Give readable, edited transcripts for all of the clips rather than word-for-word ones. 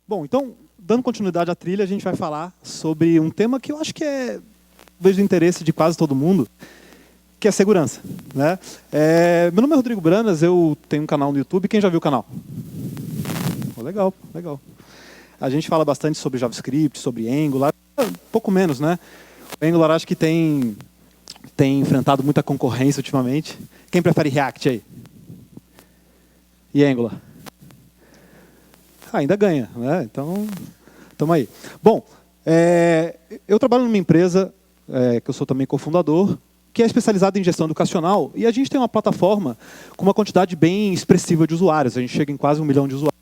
Bom, então, dando continuidade à trilha, a gente vai falar sobre um tema que eu acho que vejo interesse de quase todo mundo, que é segurança, né? Meu nome é Rodrigo Branas, eu tenho um canal no YouTube. Quem já viu o canal? Oh, legal, legal. A gente fala bastante sobre JavaScript, sobre Angular, um pouco menos, né? O Angular acho que tem enfrentado muita concorrência ultimamente. Quem prefere React aí? E Angular? Ainda ganha, né? Então, estamos aí. Bom, eu trabalho numa empresa, que eu sou também cofundador, que é especializada em gestão educacional, e a gente tem uma plataforma com uma quantidade bem expressiva de usuários. A gente chega em quase 1 milhão de usuários.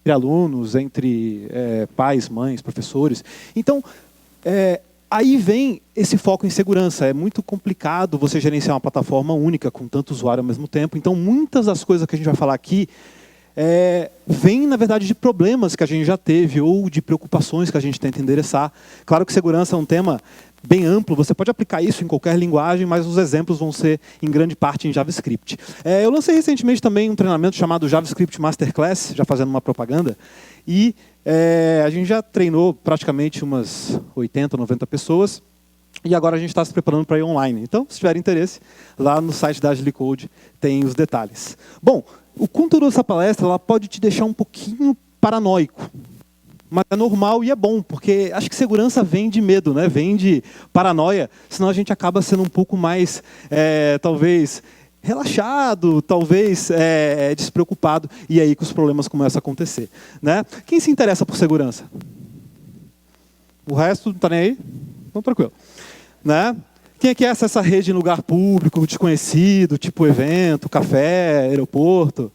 Entre alunos, entre pais, mães, professores. Então, aí vem esse foco em segurança. É muito complicado você gerenciar uma plataforma única com tanto usuário ao mesmo tempo. Então, muitas das coisas que a gente vai falar aqui vêm, na verdade, de problemas que a gente já teve ou de preocupações que a gente tenta endereçar. Claro que segurança é um tema bem amplo, você pode aplicar isso em qualquer linguagem, mas os exemplos vão ser, em grande parte, em JavaScript. Eu lancei recentemente também um treinamento chamado JavaScript Masterclass, já fazendo uma propaganda, e a gente já treinou praticamente umas 80, 90 pessoas, e agora a gente está se preparando para ir online. Então, se tiver interesse, lá no site da Agile Code tem os detalhes. Bom, o conteúdo dessa palestra ela pode te deixar um pouquinho paranoico. Mas é normal e é bom, porque acho que segurança vem de medo, né? Vem de paranoia, senão a gente acaba sendo um pouco mais, talvez, relaxado, talvez despreocupado, e aí que os problemas começam a acontecer. Né? Quem se interessa por segurança? O resto não está nem aí? Então, tranquilo. Né? Quem é que acessa a rede em lugar público, desconhecido, tipo evento, café, aeroporto?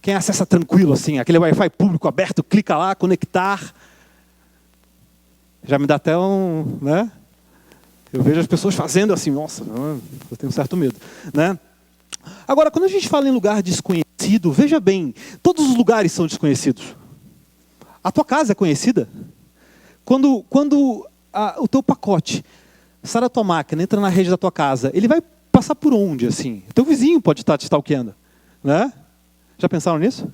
Quem acessa tranquilo, assim, aquele Wi-Fi público aberto, clica lá, conectar. Já me dá até um... né? Eu vejo as pessoas fazendo assim, nossa, eu tenho um certo medo. Né? Agora, quando a gente fala em lugar desconhecido, veja bem, todos os lugares são desconhecidos. A tua casa é conhecida? Quando o teu pacote sai da tua máquina, entra na rede da tua casa, ele vai passar por onde, assim? Teu vizinho pode estar te stalkeando, né? Já pensaram nisso?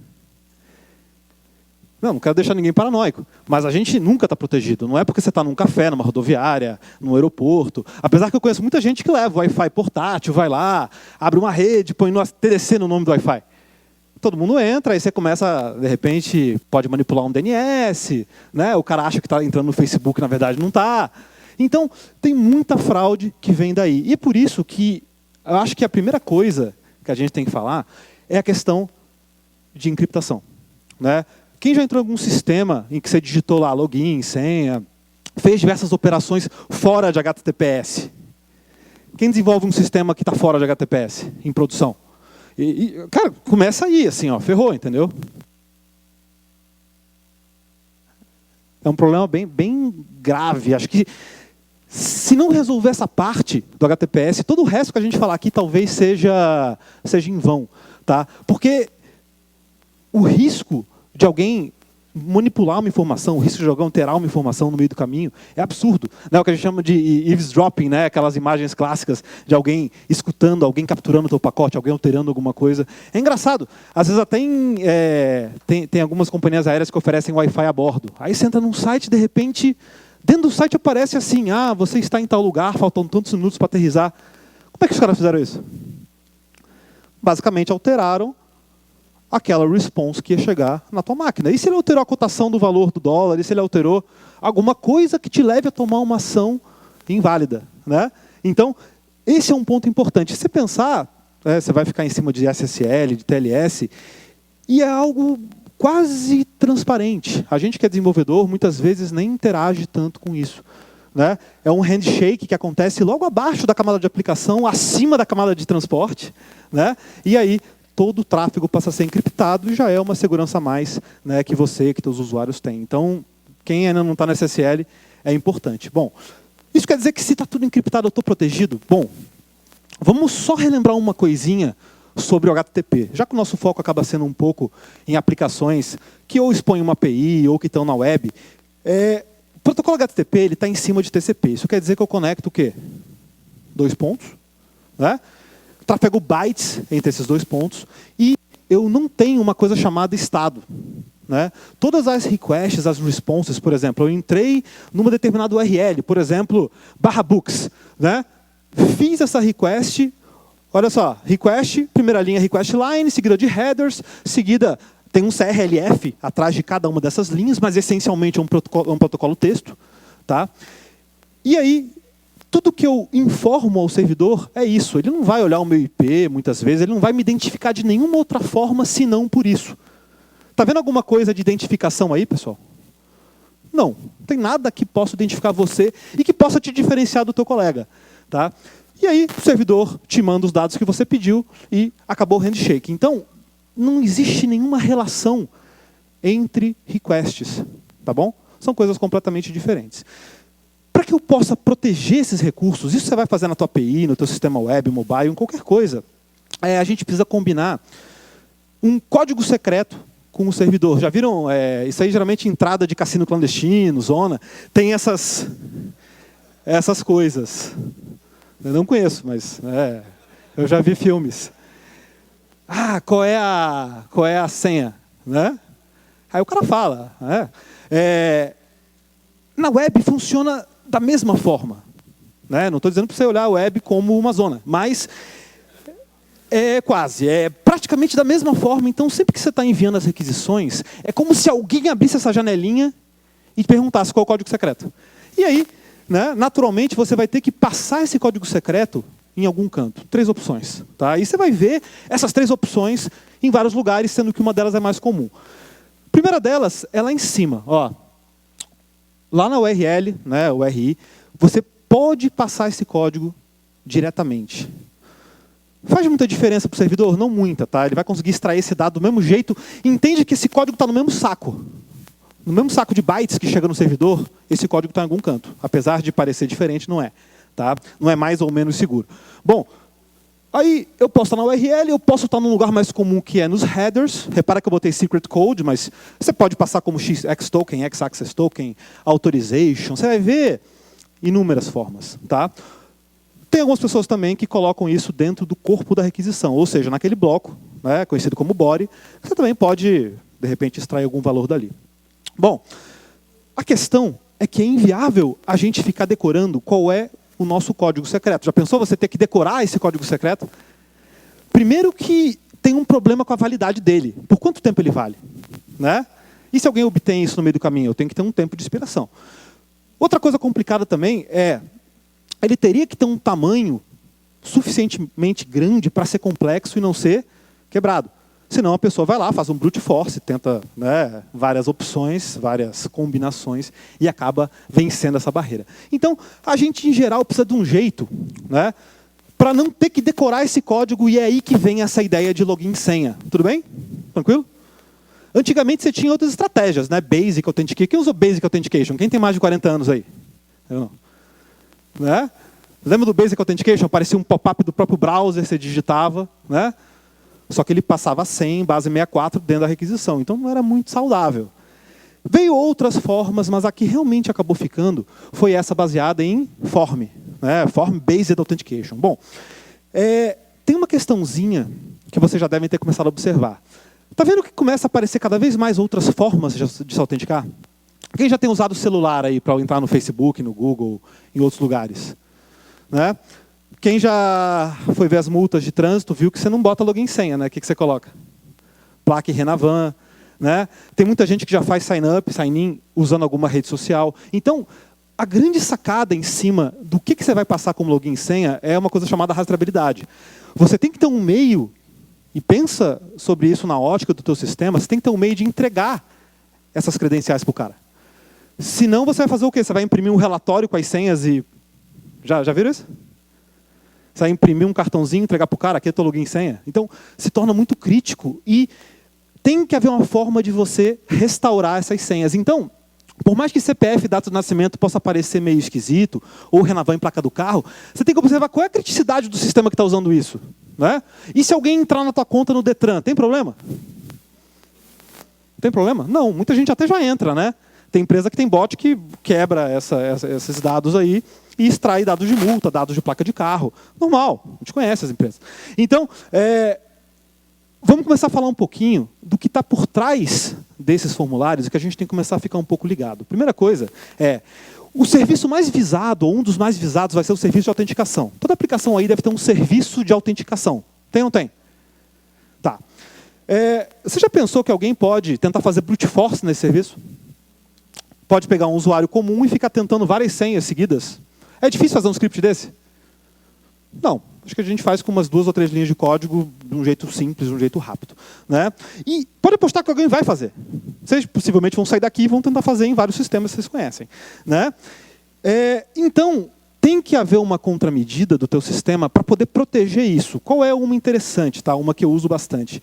Não quero deixar ninguém paranoico, mas a gente nunca está protegido. Não é porque você está num café, numa rodoviária, num aeroporto. Apesar que eu conheço muita gente que leva o Wi-Fi portátil, vai lá, abre uma rede, põe no TDC no nome do Wi-Fi. Todo mundo entra, aí você começa, de repente, pode manipular um DNS, né? O cara acha que está entrando no Facebook, na verdade não está. Então, tem muita fraude que vem daí. E é por isso que eu acho que a primeira coisa que a gente tem que falar é a questão de encriptação. Né? Quem já entrou em algum sistema em que você digitou lá login, senha, fez diversas operações fora de HTTPS? Quem desenvolve um sistema que está fora de HTTPS, em produção? Cara, começa aí, assim, ó, ferrou, entendeu? É um problema bem grave. Acho que se não resolver essa parte do HTTPS, todo o resto que a gente falar aqui talvez seja em vão. Tá? Porque o risco de alguém manipular uma informação, o risco de alguém alterar uma informação no meio do caminho é absurdo. Né? O que a gente chama de eavesdropping, né? Aquelas imagens clássicas de alguém escutando, alguém capturando o teu pacote, alguém alterando alguma coisa. É engraçado. Às vezes até tem algumas companhias aéreas que oferecem Wi-Fi a bordo. Aí você entra num site, de repente, dentro do site aparece assim, você está em tal lugar, faltam tantos minutos para aterrissar. Como é que os caras fizeram isso? Basicamente alteraram aquela response que ia chegar na tua máquina. E se ele alterou a cotação do valor do dólar, e se ele alterou alguma coisa que te leve a tomar uma ação inválida. Né? Então, esse é um ponto importante. Se você pensar, você vai ficar em cima de SSL, de TLS, e é algo quase transparente. A gente que é desenvolvedor, muitas vezes nem interage tanto com isso. Né? É um handshake que acontece logo abaixo da camada de aplicação, acima da camada de transporte. Né? E aí, todo o tráfego passa a ser encriptado e já é uma segurança a mais, né, que teus usuários têm. Então, quem ainda não está no SSL é importante. Bom, isso quer dizer que se está tudo encriptado, eu estou protegido? Bom, vamos só relembrar uma coisinha sobre o HTTP. Já que o nosso foco acaba sendo um pouco em aplicações que ou expõem uma API ou que estão na web, o protocolo HTTP está em cima de TCP. Isso quer dizer que eu conecto o quê? 2 pontos, né? Trafego bytes entre esses 2 pontos e eu não tenho uma coisa chamada estado. Né? Todas as requests, as responses, por exemplo, eu entrei numa determinada URL, por exemplo, /books. Né? Fiz essa request, olha só, request, primeira linha request line, seguida de headers, seguida tem um CRLF atrás de cada uma dessas linhas, mas essencialmente é um protocolo texto. Tá? E aí, tudo que eu informo ao servidor é isso. Ele não vai olhar o meu IP, muitas vezes, ele não vai me identificar de nenhuma outra forma, senão por isso. Está vendo alguma coisa de identificação aí, pessoal? Não. Não tem nada que possa identificar você e que possa te diferenciar do teu colega. Tá? E aí, o servidor te manda os dados que você pediu e acabou o handshake. Então, não existe nenhuma relação entre requests. Tá bom? São coisas completamente diferentes. Para que eu possa proteger esses recursos, isso você vai fazer na tua API, no teu sistema web, mobile, em qualquer coisa, a gente precisa combinar um código secreto com o servidor. Já viram? Isso aí geralmente entrada de cassino clandestino, zona, tem essas coisas. Eu não conheço, mas eu já vi filmes. Ah, qual é a senha? Né? Aí o cara fala. Na web funciona da mesma forma. Né? Não estou dizendo para você olhar a web como uma zona, mas é praticamente da mesma forma. Então, sempre que você está enviando as requisições, é como se alguém abrisse essa janelinha e perguntasse qual é o código secreto. E aí, né, naturalmente, você vai ter que passar esse código secreto em algum canto. 3 opções. Tá? E você vai ver essas 3 opções em vários lugares, sendo que uma delas é mais comum. A primeira delas é lá em cima. Ó. Lá na URL, né, URI, você pode passar esse código diretamente. Faz muita diferença para o servidor? Não muita, tá? Ele vai conseguir extrair esse dado do mesmo jeito. Entende que esse código está no mesmo saco. No mesmo saco de bytes que chega no servidor, esse código está em algum canto. Apesar de parecer diferente, não é. Tá? Não é mais ou menos seguro. Bom, aí eu posso estar na URL, eu posso estar num lugar mais comum que é nos headers. Repara que eu botei secret code, mas você pode passar como xtoken, xaccess token, authorization. Você vai ver inúmeras formas. Tá? Tem algumas pessoas também que colocam isso dentro do corpo da requisição, ou seja, naquele bloco, né, conhecido como body, você também pode, de repente, extrair algum valor dali. Bom, a questão é que é inviável a gente ficar decorando qual é o nosso código secreto. Já pensou você ter que decorar esse código secreto? Primeiro que tem um problema com a validade dele. Por quanto tempo ele vale? Né? E se alguém obtém isso no meio do caminho? Eu tenho que ter um tempo de expiração. Outra coisa complicada também é ele teria que ter um tamanho suficientemente grande para ser complexo e não ser quebrado. Senão a pessoa vai lá, faz um brute force, tenta, né, várias opções, várias combinações e acaba vencendo essa barreira. Então, a gente, em geral, precisa de um jeito, né, para não ter que decorar esse código, e é aí que vem essa ideia de login e senha. Tudo bem? Tranquilo? Antigamente você tinha outras estratégias, né? Basic Authentication. Quem usou Basic Authentication? Quem tem mais de 40 anos aí? Eu não. Né? Lembra do Basic Authentication? Aparecia um pop-up do próprio browser, você digitava, né? Só que ele passava a senha em base 64 dentro da requisição. Então não era muito saudável. Veio outras formas, mas a que realmente acabou ficando foi essa baseada em Form. Né? Form Based Authentication. Bom, tem uma questãozinha que vocês já devem ter começado a observar. Está vendo que começa a aparecer cada vez mais outras formas de se autenticar? Quem já tem usado o celular aí para entrar no Facebook, no Google, em outros lugares? Né? Quem já foi ver as multas de trânsito viu que você não bota login e senha, né? O que você coloca? Placa e Renavan. Né? Tem muita gente que já faz sign-up, sign-in, usando alguma rede social. Então, a grande sacada em cima do que você vai passar como login e senha é uma coisa chamada rastreabilidade. Você tem que ter um meio, e pensa sobre isso na ótica do teu sistema, você tem que ter um meio de entregar essas credenciais para o cara. Senão você vai fazer o quê? Você vai imprimir um relatório com as senhas e... Já viram isso? Você vai imprimir um cartãozinho, entregar para o cara, aqui é teu login e senha. Então, se torna muito crítico e tem que haver uma forma de você restaurar essas senhas. Então, por mais que CPF e data de nascimento possa parecer meio esquisito, ou Renavan em placa do carro, você tem que observar qual é a criticidade do sistema que está usando isso. Né? E se alguém entrar na tua conta no Detran, tem problema? Tem problema? Não, muita gente até já entra, né? Tem empresa que tem bot que quebra esses dados aí e extrai dados de multa, dados de placa de carro. Normal, a gente conhece as empresas. Então, vamos começar a falar um pouquinho do que está por trás desses formulários e que a gente tem que começar a ficar um pouco ligado. Primeira coisa é, o serviço mais visado, ou um dos mais visados, vai ser o serviço de autenticação. Toda aplicação aí deve ter um serviço de autenticação. Tem ou não tem? Tá. Você já pensou que alguém pode tentar fazer brute force nesse serviço? Pode pegar um usuário comum e ficar tentando várias senhas seguidas? É difícil fazer um script desse? Não. Acho que a gente faz com umas 2 ou 3 linhas de código de um jeito simples, de um jeito rápido. Né? E pode apostar que alguém vai fazer. Vocês possivelmente vão sair daqui e vão tentar fazer em vários sistemas que vocês conhecem. Né? Então, tem que haver uma contramedida do teu sistema para poder proteger isso. Qual é uma interessante, tá? Uma que eu uso bastante?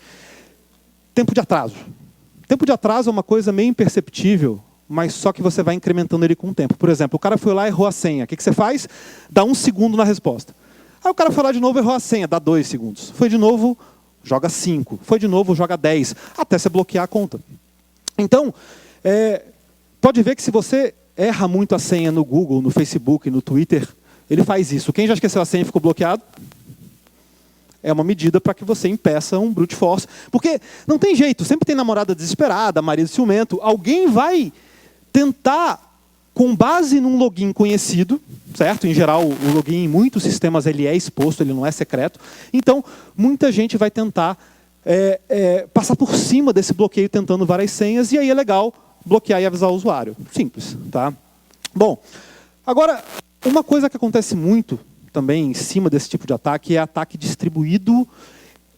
Tempo de atraso. Tempo de atraso é uma coisa meio imperceptível, mas só que você vai incrementando ele com o tempo. Por exemplo, o cara foi lá e errou a senha. O que você faz? Dá 1 segundo na resposta. Aí o cara foi lá de novo e errou a senha, dá 2 segundos. Foi de novo, joga 5. Foi de novo, joga 10. Até você bloquear a conta. Então, pode ver que se você erra muito a senha no Google, no Facebook, no Twitter, ele faz isso. Quem já esqueceu a senha e ficou bloqueado? É uma medida para que você impeça um brute force. Porque não tem jeito, sempre tem namorada desesperada, marido ciumento. Alguém vai tentar, com base num login conhecido, certo? Em geral, o login em muitos sistemas ele é exposto, ele não é secreto. Então, muita gente vai tentar passar por cima desse bloqueio tentando várias senhas, e aí é legal bloquear e avisar o usuário. Simples, tá? Bom, agora, uma coisa que acontece muito também em cima desse tipo de ataque é ataque distribuído,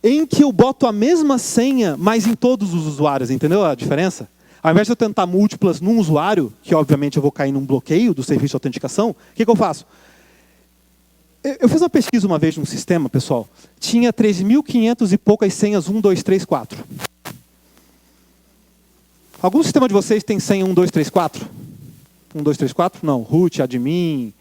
em que eu boto a mesma senha, mas em todos os usuários. Entendeu a diferença? Ao invés de eu tentar múltiplas num usuário, que obviamente eu vou cair num bloqueio do serviço de autenticação, o que eu faço? Eu fiz uma pesquisa uma vez num sistema, pessoal. Tinha 3.500 e poucas senhas 1, 2, 3, 4. Algum sistema de vocês tem senha 1, 2, 3, 4? 1, 2, 3, 4? Não. Root, admin.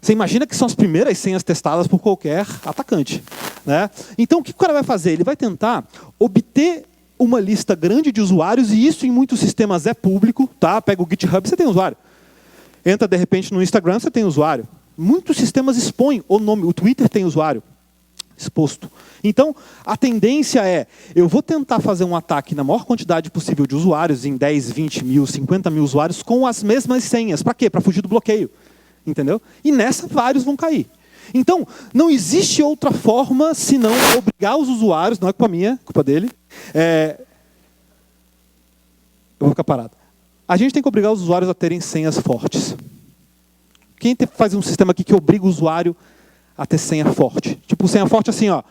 Você imagina que são as primeiras senhas testadas por qualquer atacante. Né? Então, o que o cara vai fazer? Ele vai tentar obter uma lista grande de usuários, e isso em muitos sistemas é público. Tá? Pega o GitHub, você tem usuário. Entra, de repente, no Instagram, você tem usuário. Muitos sistemas expõem o nome. O Twitter tem usuário exposto. Então, a tendência é, eu vou tentar fazer um ataque na maior quantidade possível de usuários, em 10, 20 mil, 50 mil usuários, com as mesmas senhas. Para quê? Para fugir do bloqueio. Entendeu? E nessa, vários vão cair. Então, não existe outra forma senão obrigar os usuários, não é culpa minha, é culpa dele. Eu vou ficar parado. A gente tem que obrigar os usuários a terem senhas fortes. Quem faz um sistema aqui que obriga o usuário a ter senha forte? Tipo, senha forte assim, ó,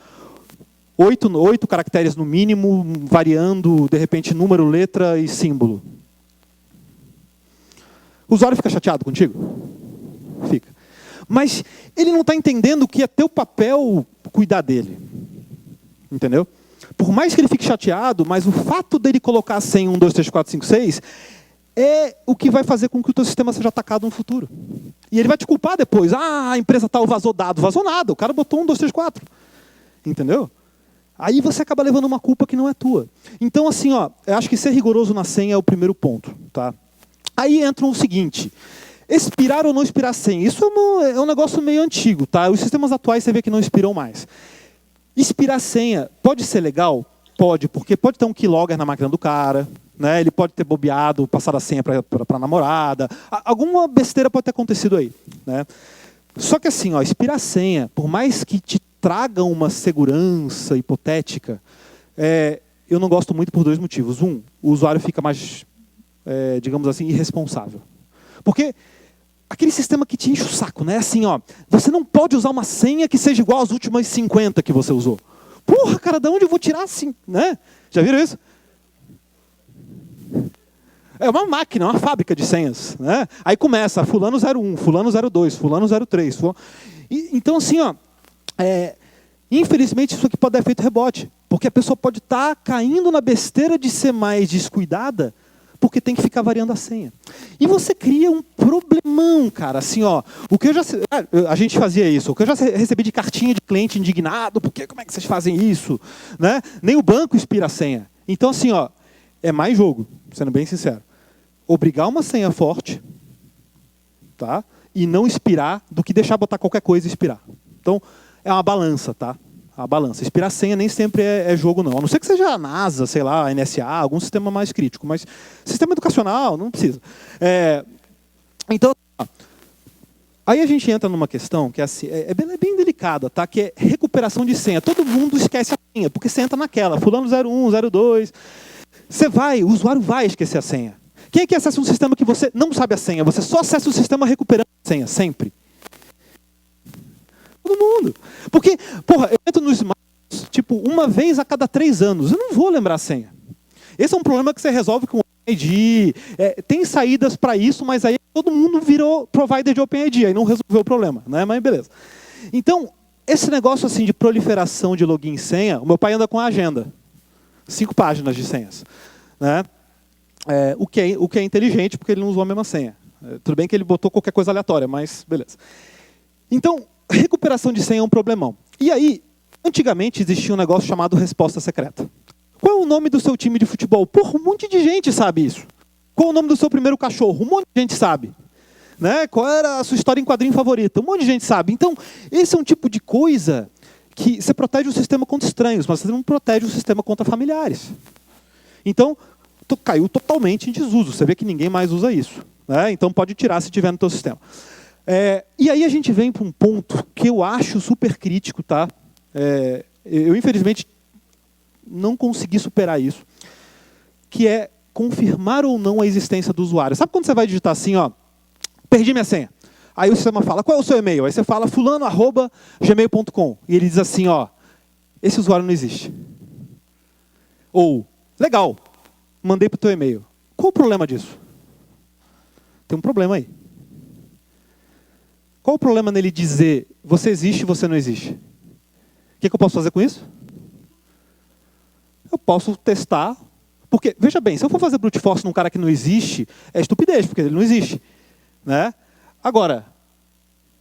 8 caracteres no mínimo, variando, de repente, número, letra e símbolo. O usuário fica chateado contigo? Fica. Mas ele não está entendendo que é teu papel cuidar dele. Entendeu? Por mais que ele fique chateado, mas o fato dele colocar a senha 1, 2, 3, 4, 5, 6 é o que vai fazer com que o teu sistema seja atacado no futuro. E ele vai te culpar depois. Ah, a empresa tal vazou dado. Vazou nada. O cara botou 1, 2, 3, 4. Entendeu? Aí você acaba levando uma culpa que não é tua. Então, assim, ó, eu acho que ser rigoroso na senha é o primeiro ponto. Tá? Aí entra o seguinte. Expirar ou não expirar senha. Isso é um negócio meio antigo. Tá? Os sistemas atuais você vê que não expiram mais. Expirar senha pode ser legal? Pode, porque pode ter um keylogger na máquina do cara. Né? Ele pode ter bobeado, passado a senha para a namorada. Alguma besteira pode ter acontecido aí. Né? Só que assim, ó, expirar a senha, por mais que te traga uma segurança hipotética, eu não gosto muito por 2 motivos. Um, o usuário fica mais, digamos assim, irresponsável. Porque aquele sistema que te enche o saco, né? Assim, ó, você não pode usar uma senha que seja igual às últimas 50 que você usou. Porra, cara, de onde eu vou tirar assim? Né? Já viram isso? É uma máquina, uma fábrica de senhas. Né? Aí começa, fulano 01, fulano 02, fulano 03. Então, assim, ó, infelizmente isso aqui pode dar efeito rebote. Porque a pessoa pode estar caindo na besteira de ser mais descuidada, porque tem que ficar variando a senha. E você cria um problemão, cara. Assim, ó, a gente fazia isso. O que eu já recebi de cartinha de cliente indignado, porque como é que vocês fazem isso? Né? Nem o banco expira a senha. Então, assim, ó, é mais jogo, sendo bem sincero. Obrigar uma senha forte, tá? E não expirar do que deixar botar qualquer coisa e expirar. Então, é uma balança, tá? a balança. Expirar a senha nem sempre é jogo, não. A não ser que seja a NASA, sei lá, a NSA, algum sistema mais crítico. Mas sistema educacional, não precisa. Então, aí a gente entra numa questão que assim, é bem delicada, tá? Que é recuperação de senha. Todo mundo esquece a senha, porque você entra naquela, fulano 01, 02. O usuário vai esquecer a senha. Quem é que acessa um sistema que você não sabe a senha? Você só acessa o sistema recuperando a senha, sempre. Todo mundo. Porque, eu entro no smartphones, tipo, uma vez a cada 3 anos. Eu não vou lembrar a senha. Esse é um problema que você resolve com o OpenID. Tem saídas para isso, mas aí todo mundo virou provider de OpenID. Aí não resolveu o problema, né? Mas beleza. Então, esse negócio assim de proliferação de login e senha, o meu pai anda com a agenda. 5 páginas de senhas. Né? O que é inteligente, porque ele não usou a mesma senha. Tudo bem que ele botou qualquer coisa aleatória, mas beleza. Então, recuperação de senha é um problemão. E aí, antigamente existia um negócio chamado resposta secreta. Qual é o nome do seu time de futebol? Porra, um monte de gente sabe isso. Qual é o nome do seu primeiro cachorro? Um monte de gente sabe. Né? Qual era a sua história em quadrinho favorita? Um monte de gente sabe. Então, esse é um tipo de coisa que você protege o sistema contra estranhos, mas você não protege o sistema contra familiares. Então, caiu totalmente em desuso. Você vê que ninguém mais usa isso. Né? Então, pode tirar se tiver no teu sistema. E aí a gente vem para um ponto que eu acho super crítico. Tá? Eu, infelizmente, não consegui superar isso, que é confirmar ou não a existência do usuário. Sabe quando você vai digitar assim, ó, perdi minha senha? Aí o sistema fala, qual é o seu e-mail? Aí você fala fulano@gmail.com. E ele diz assim, ó, esse usuário não existe. Ou, legal, mandei para o teu e-mail. Qual o problema disso? Tem um problema aí. Qual o problema nele dizer, você existe e você não existe? O que eu posso fazer com isso? Eu posso testar. Porque, veja bem, se eu for fazer brute force num cara que não existe, é estupidez, porque ele não existe. Né? Agora,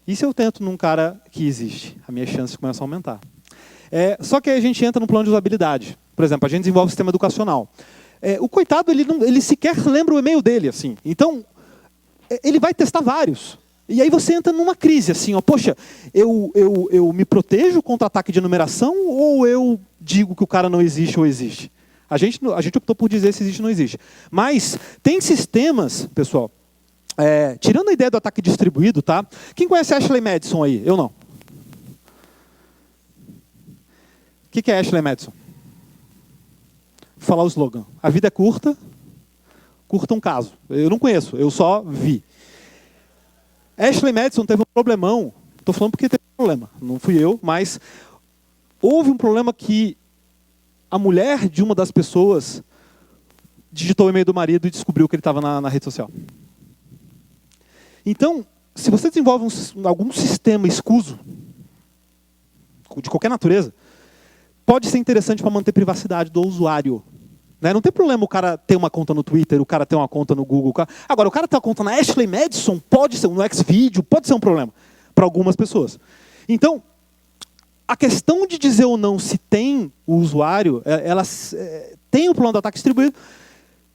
e se eu tento num cara que existe? As minhas chances começam a aumentar. Só que aí a gente entra no plano de usabilidade. Por exemplo, a gente desenvolve um sistema educacional. O coitado, ele sequer lembra o e-mail dele. Assim. Então, ele vai testar vários. E aí você entra numa crise. Assim, ó, poxa, eu me protejo contra ataque de enumeração ou eu digo que o cara não existe ou existe? A gente optou por dizer se existe ou não existe. Mas tem sistemas, pessoal, tirando a ideia do ataque distribuído, tá? Quem conhece Ashley Madison aí? Eu não. O que é Ashley Madison? Vou falar o slogan. A vida é curta, curta um caso. Eu não conheço, eu só vi. Ashley Madison teve um problemão. Estou falando porque teve um problema. Não fui eu, mas houve um problema que a mulher de uma das pessoas digitou o e-mail do marido e descobriu que ele estava na rede social. Então, se você desenvolve algum sistema escuso, de qualquer natureza, pode ser interessante para manter a privacidade do usuário. Né? Não tem problema o cara ter uma conta no Twitter, o cara ter uma conta no Google. Agora, o cara ter uma conta na Ashley Madison, pode ser, no Xvideo, pode ser um problema para algumas pessoas. Então, a questão de dizer ou não se tem o usuário, ela tem o plano de ataque distribuído,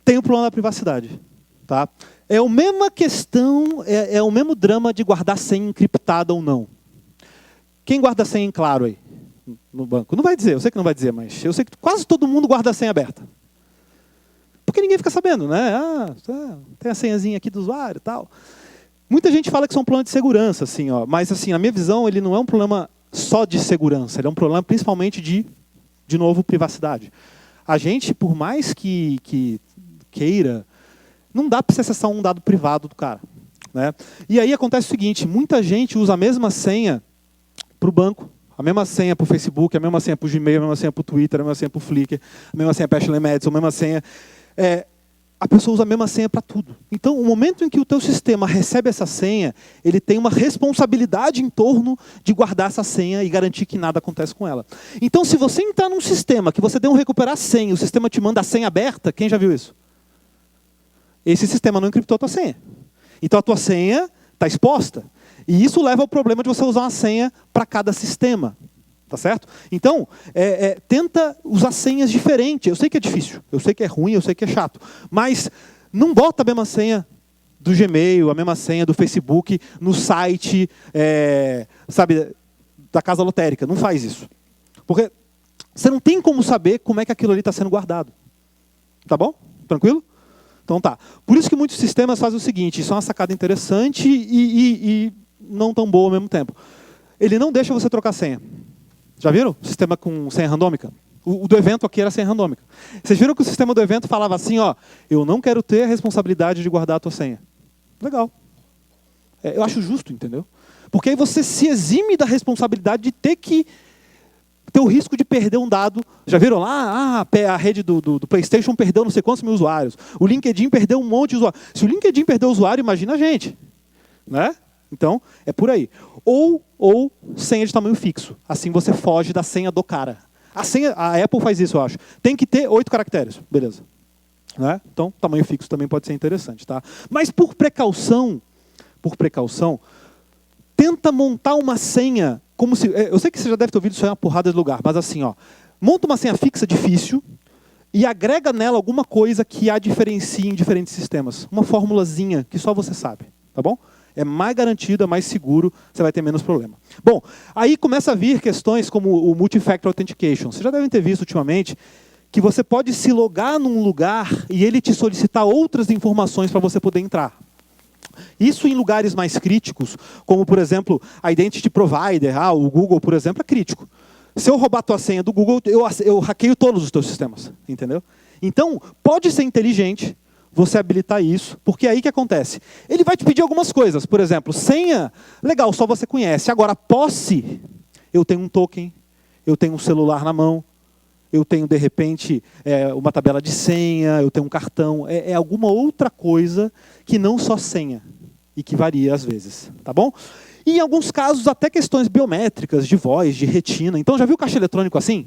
tem o plano da privacidade. Tá? É a mesma questão, é o mesmo drama de guardar senha encriptada ou não. Quem guarda senha em claro aí? No banco? Não vai dizer, eu sei que não vai dizer, mas eu sei que quase todo mundo guarda a senha aberta. Porque ninguém fica sabendo, né? Tem a senhazinha aqui do usuário e tal. Muita gente fala que isso é um problema de segurança, assim, ó, mas assim, na minha visão, ele não é um problema só de segurança, ele é um problema principalmente de novo, privacidade. A gente, por mais que queira, não dá para você acessar um dado privado do cara. Né? E aí acontece o seguinte, muita gente usa a mesma senha para o banco, a mesma senha para o Facebook, a mesma senha para o Gmail, a mesma senha para o Twitter, a mesma senha para o Flickr, a mesma senha para a Ashley Madison, a mesma senha. A pessoa usa a mesma senha para tudo. Então, o momento em que o teu sistema recebe essa senha, ele tem uma responsabilidade em torno de guardar essa senha e garantir que nada acontece com ela. Então, se você entrar num sistema que você deu um recuperar senha, o sistema te manda a senha aberta, quem já viu isso? Esse sistema não encriptou a tua senha. Então, a tua senha está exposta. E isso leva ao problema de você usar uma senha para cada sistema. Tá certo? Então, tenta usar senhas diferentes. Eu sei que é difícil, eu sei que é ruim, eu sei que é chato. Mas não bota a mesma senha do Gmail, a mesma senha do Facebook no site, sabe, da casa lotérica. Não faz isso. Porque você não tem como saber como é que aquilo ali está sendo guardado. Tá bom? Tranquilo? Então tá. Por isso que muitos sistemas fazem o seguinte, isso é uma sacada interessante e não tão boa ao mesmo tempo. Ele não deixa você trocar senha. Já viram? Sistema com senha randômica? O do evento aqui era senha randômica. Vocês viram que o sistema do evento falava assim, ó, eu não quero ter a responsabilidade de guardar a tua senha. Legal. Eu acho justo, entendeu? Porque aí você se exime da responsabilidade de ter o risco de perder um dado. Já viram lá? A rede do PlayStation perdeu não sei quantos mil usuários. O LinkedIn perdeu um monte de usuários. Se o LinkedIn perdeu usuário, imagina a gente. Né? Então, é por aí. Ou senha de tamanho fixo. Assim você foge da senha do cara. A Apple faz isso, eu acho. Tem que ter 8 caracteres. Beleza. Né? Então, tamanho fixo também pode ser interessante. Tá? Mas por precaução, tenta montar uma senha como se... Eu sei que você já deve ter ouvido isso aí uma porrada de lugar, mas assim, ó, monta uma senha fixa difícil e agrega nela alguma coisa que a diferencie em diferentes sistemas. Uma formulazinha que só você sabe. Tá bom? É mais garantido, é mais seguro, você vai ter menos problema. Bom, aí começa a vir questões como o Multi-Factor Authentication. Vocês já devem ter visto ultimamente que você pode se logar num lugar e ele te solicitar outras informações para você poder entrar. Isso em lugares mais críticos, como, por exemplo, a Identity Provider, o Google, por exemplo, é crítico. Se eu roubar a tua senha do Google, eu hackeio todos os teus sistemas. Entendeu? Então, pode ser inteligente você habilitar isso, porque aí que acontece? Ele vai te pedir algumas coisas. Por exemplo, senha, legal, só você conhece. Agora, posse, eu tenho um token, eu tenho um celular na mão, eu tenho, de repente, uma tabela de senha, eu tenho um cartão. É alguma outra coisa que não só senha, e que varia às vezes. Tá bom? E em alguns casos, até questões biométricas, de voz, de retina. Então, já viu o caixa eletrônico assim?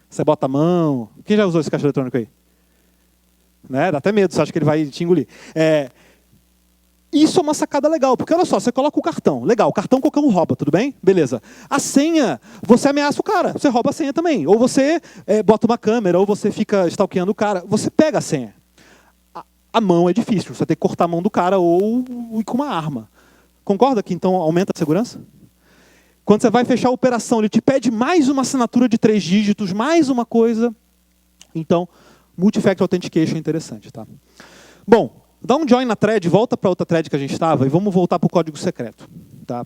Você bota a mão. Quem já usou esse caixa eletrônico aí? Né? Dá até medo, você acha que ele vai te engolir. Isso é uma sacada legal, porque olha só, você coloca o cartão. Legal, o cartão qualquer um rouba, tudo bem? Beleza. A senha, você ameaça o cara, você rouba a senha também. Ou você bota uma câmera, ou você fica stalkeando o cara. Você pega a senha. A mão é difícil, você tem que cortar a mão do cara ou ir com uma arma. Concorda que então aumenta a segurança? Quando você vai fechar a operação, ele te pede mais uma assinatura de 3 dígitos, mais uma coisa. Então, Multi-Factor Authentication é interessante. Tá? Bom, dá um join na thread, volta para outra thread que a gente estava e vamos voltar para o código secreto. Tá?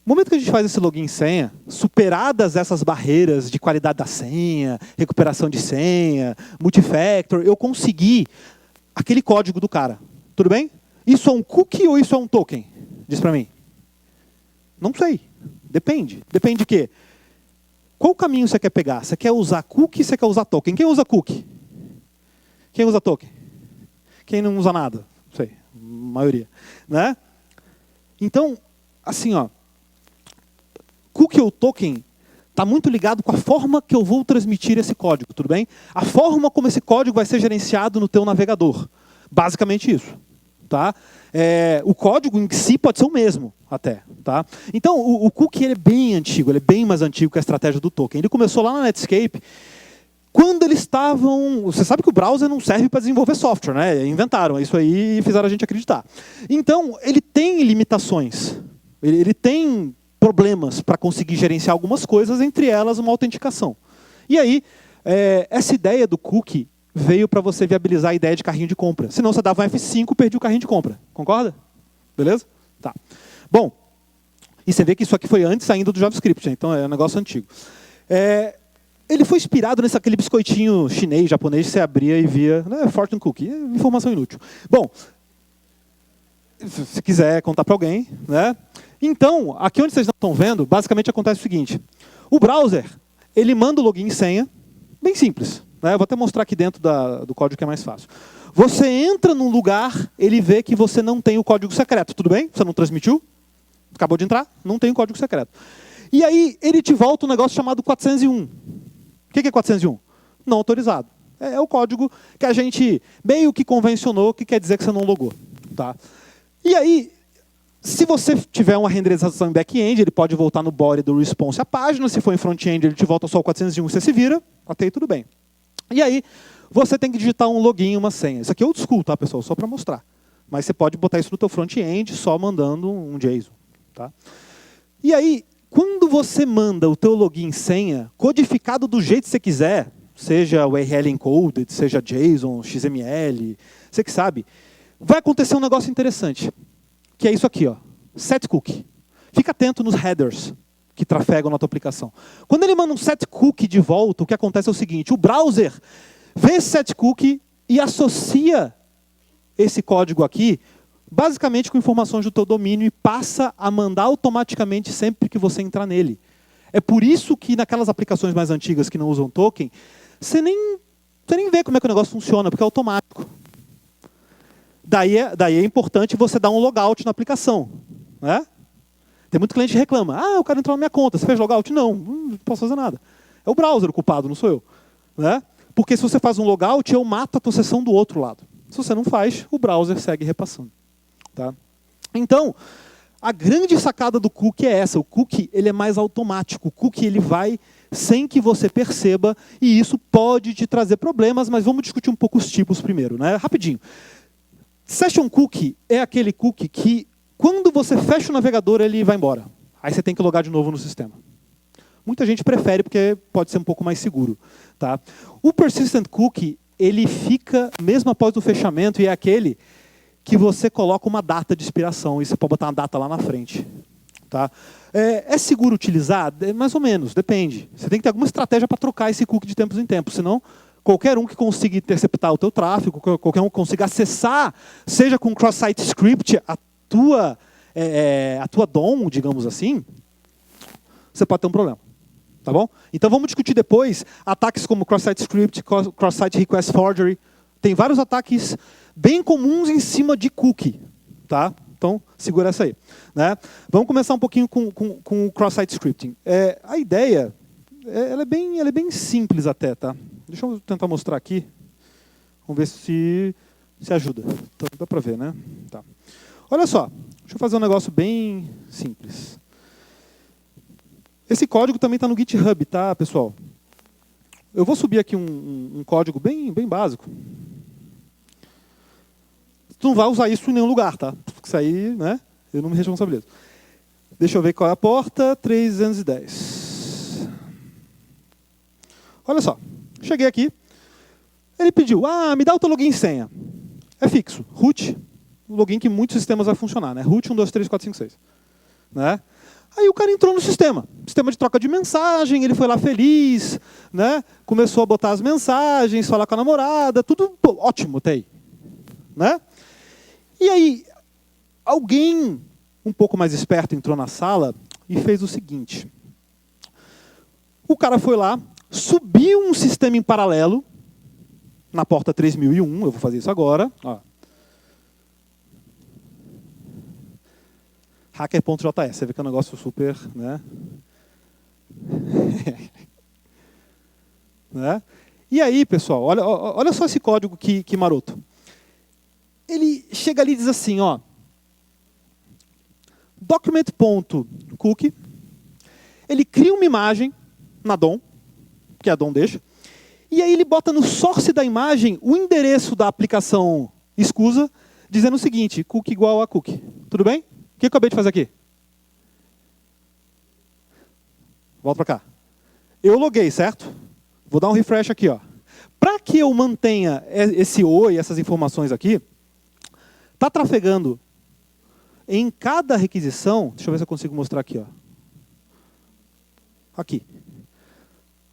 No momento que a gente faz esse login e senha, superadas essas barreiras de qualidade da senha, recuperação de senha, multifactor, eu consegui aquele código do cara. Tudo bem? Isso é um cookie ou isso é um token? Diz para mim. Não sei. Depende. Depende de quê? Qual caminho você quer pegar? Você quer usar cookie ou você quer usar token? Quem usa cookie? Quem usa token? Quem não usa nada? Não sei. A maioria. Né? Então, assim, ó. Cookie ou token está muito ligado com a forma que eu vou transmitir esse código, tudo bem? A forma como esse código vai ser gerenciado no teu navegador. Basicamente isso. Tá? O código em si pode ser o mesmo, até. Tá? Então, o cookie ele é bem antigo, ele é bem mais antigo que a estratégia do token. Ele começou lá na Netscape, quando eles estavam... Você sabe que o browser não serve para desenvolver software, né? Inventaram isso aí e fizeram a gente acreditar. Então, ele tem limitações. Ele tem problemas para conseguir gerenciar algumas coisas, entre elas uma autenticação. E aí, essa ideia do cookie veio para você viabilizar a ideia de carrinho de compra. Senão você dava um F5 e perdia o carrinho de compra. Concorda? Beleza? Tá. Bom, e você vê que isso aqui foi antes ainda do JavaScript, né? Então é um negócio antigo. Ele foi inspirado aquele biscoitinho chinês, japonês, que você abria e via, né, fortune cookie, informação inútil. Bom, se quiser contar para alguém, né? Então, aqui onde vocês não estão vendo, basicamente acontece o seguinte. O browser, ele manda o login e senha, bem simples. Né? Eu vou até mostrar aqui dentro do código que é mais fácil. Você entra num lugar, ele vê que você não tem o código secreto, tudo bem? Você não transmitiu? Acabou de entrar? Não tem o código secreto. E aí, ele te volta um negócio chamado 401. O que é 401? Não autorizado. É o código que a gente meio que convencionou, que quer dizer que você não logou. Tá? E aí, se você tiver uma renderização em back-end, ele pode voltar no body do response à página. Se for em front-end, ele te volta só o 401 e você se vira. Ok, tudo bem. E aí, você tem que digitar um login e uma senha. Isso aqui é old school, tá, pessoal? Só para mostrar. Mas você pode botar isso no teu front-end só mandando um JSON. Tá? E aí, quando quando você manda o teu login e senha, codificado do jeito que você quiser, seja URL encoded, seja JSON, XML, você que sabe, vai acontecer um negócio interessante, que é isso aqui, ó, set cookie. Fica atento nos headers que trafegam na tua aplicação. Quando ele manda um set cookie de volta, o que acontece é o seguinte, o browser vê esse set cookie e associa esse código aqui, basicamente com informações do teu domínio, e passa a mandar automaticamente sempre que você entrar nele. É por isso que naquelas aplicações mais antigas que não usam token, você nem vê como é que o negócio funciona, porque é automático. Daí é importante você dar um logout na aplicação. Né? Tem muito cliente que reclama. Ah, o cara entrou na minha conta, você fez logout? Não posso fazer nada. É o browser o culpado, não sou eu. Né? Porque se você faz um logout, eu mato a tua sessão do outro lado. Se você não faz, o browser segue repassando. Tá? Então, a grande sacada do cookie é essa. O cookie ele é mais automático. O cookie ele vai sem que você perceba, e isso pode te trazer problemas, mas vamos discutir um pouco os tipos primeiro. Né? Rapidinho. Session cookie é aquele cookie que, quando você fecha o navegador, ele vai embora. Aí você tem que logar de novo no sistema. Muita gente prefere porque pode ser um pouco mais seguro. Tá? O persistent cookie, ele fica mesmo após o fechamento, e é aquele que você coloca uma data de expiração, e você pode botar uma data lá na frente. Tá? É seguro utilizar? Mais ou menos, depende. Você tem que ter alguma estratégia para trocar esse cookie de tempos em tempos, senão qualquer um que consiga interceptar o teu tráfego, qualquer um que consiga acessar, seja com cross-site script, a tua DOM, digamos assim, você pode ter um problema. Tá bom? Então vamos discutir depois ataques como cross-site script, cross-site request forgery. Tem vários ataques bem comuns em cima de cookie. Tá? Então, segura essa aí. Né? Vamos começar um pouquinho com o cross-site scripting. A ideia ela é bem simples até. Tá? Deixa eu tentar mostrar aqui. Vamos ver se ajuda. Então, dá para ver, né? Tá. Olha só. Deixa eu fazer um negócio bem simples. Esse código também está no GitHub, tá, pessoal? Eu vou subir aqui um código bem básico. Tu não vai usar isso em nenhum lugar, tá? Isso aí, né? Eu não me responsabilizo. Deixa eu ver qual é a porta. 310. Olha só. Cheguei aqui. Ele pediu, me dá o teu login e senha. É fixo. Root, o login que muitos sistemas vai funcionar, né? Root 1, 2, 3, 4, 5, 6. Né? Aí o cara entrou no sistema de troca de mensagem, ele foi lá feliz, né? Começou a botar as mensagens, falar com a namorada, tudo ótimo até aí. Né? E aí, alguém um pouco mais esperto entrou na sala e fez o seguinte. O cara foi lá, subiu um sistema em paralelo, na porta 3001, eu vou fazer isso agora. Ó. Hacker.js, você vê que é um negócio super... Né? Né? E aí, pessoal, olha só esse código que maroto. Ele chega ali e diz assim, ó, document.cookie, ele cria uma imagem na DOM, que a DOM deixa, e aí ele bota no source da imagem o endereço da aplicação escusa, dizendo o seguinte, cookie igual a cookie. Tudo bem? O que eu acabei de fazer aqui? Volta para cá. Eu loguei, certo? Vou dar um refresh aqui. Para que eu mantenha esse oi, essas informações aqui, está trafegando em cada requisição. Deixa eu ver se eu consigo mostrar aqui. Aqui.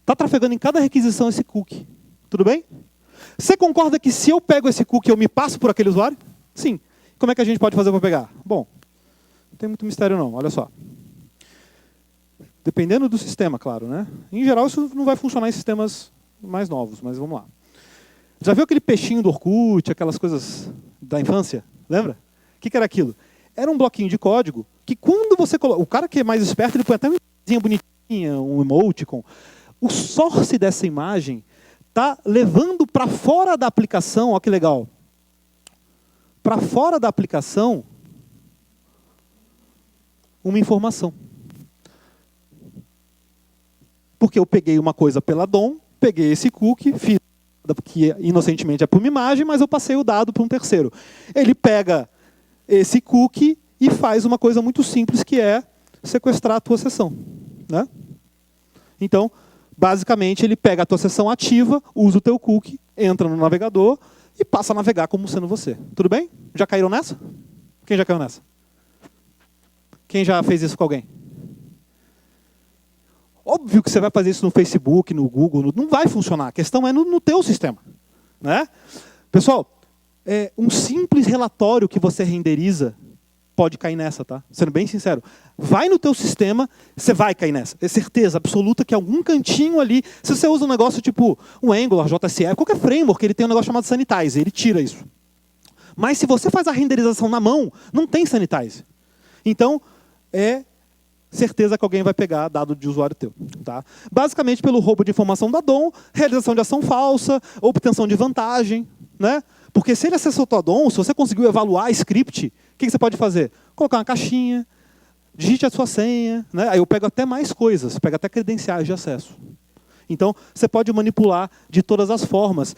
Está trafegando em cada requisição esse cookie. Tudo bem? Você concorda que se eu pego esse cookie, eu me passo por aquele usuário? Sim. Como é que a gente pode fazer para pegar? Bom, não tem muito mistério não, olha só. Dependendo do sistema, claro, né? Em geral, isso não vai funcionar em sistemas mais novos, mas vamos lá. Já viu aquele peixinho do Orkut, aquelas coisas da infância? Lembra? O que era aquilo? Era um bloquinho de código que quando você coloca... O cara que é mais esperto, ele põe até uma imagenzinha bonitinha, um emoticon. O source dessa imagem está levando para fora da aplicação, olha que legal. Para fora da aplicação, uma informação. Porque eu peguei uma coisa pela DOM, peguei esse cookie, fiz que inocentemente é para uma imagem, mas eu passei o dado para um terceiro. Ele pega esse cookie e faz uma coisa muito simples, que é sequestrar a tua sessão. né? Então, basicamente, ele pega a tua sessão ativa, usa o teu cookie, entra no navegador e passa a navegar como sendo você. Tudo bem? Já caíram nessa? Quem já caiu nessa? Quem já fez isso com alguém? Óbvio que você vai fazer isso no Facebook, no Google, não vai funcionar. A questão é no teu sistema, né? Pessoal, um simples relatório que você renderiza pode cair nessa, tá? Sendo bem sincero. Vai no teu sistema, você vai cair nessa. É certeza absoluta que algum cantinho ali, se você usa um negócio tipo um Angular, JSF, qualquer framework, ele tem um negócio chamado Sanitize, ele tira isso. Mas se você faz a renderização na mão, não tem Sanitize. Então, é certeza que alguém vai pegar dado de usuário teu. Tá? Basicamente, pelo roubo de informação da DOM, realização de ação falsa, obtenção de vantagem, né? Porque se ele acessou tua DOM, se você conseguiu evaluar script, o que você pode fazer? Colocar uma caixinha, digite a sua senha, né? Aí eu pego até mais coisas, pego até credenciais de acesso. Então, você pode manipular de todas as formas.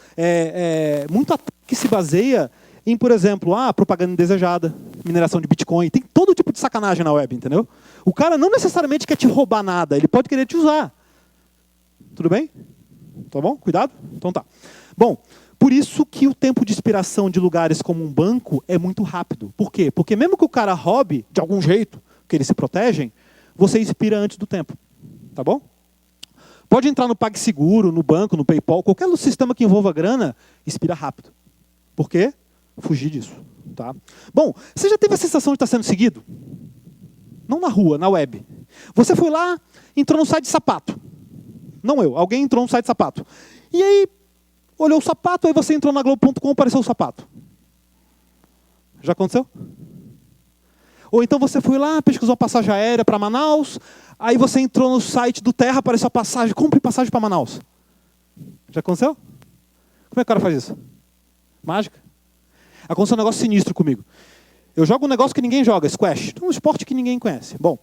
Muito ataque se baseia em, por exemplo, propaganda indesejada, mineração de Bitcoin. Tem todo tipo de sacanagem na web, entendeu? O cara não necessariamente quer te roubar nada, ele pode querer te usar. Tudo bem? Tá bom? Cuidado? Então tá. Bom, por isso que o tempo de expiração de lugares como um banco é muito rápido. Por quê? Porque mesmo que o cara roube, de algum jeito, que eles se protegem, você expira antes do tempo. Tá bom? Pode entrar no PagSeguro, no banco, no PayPal, qualquer sistema que envolva grana, expira rápido. Por quê? Fugir disso. Tá? Bom, você já teve a sensação de estar sendo seguido? Não na rua, na web. Você foi lá, entrou no site de sapato. Não eu, alguém entrou no site de sapato. E aí, olhou o sapato, aí você entrou na Globo.com, apareceu o sapato. Já aconteceu? Ou então você foi lá, pesquisou a passagem aérea para Manaus, aí você entrou no site do Terra, apareceu a passagem, compre passagem para Manaus. Já aconteceu? Como é que o cara faz isso? Mágica? Aconteceu um negócio sinistro comigo. Eu jogo um negócio que ninguém joga, squash. Um esporte que ninguém conhece. Bom,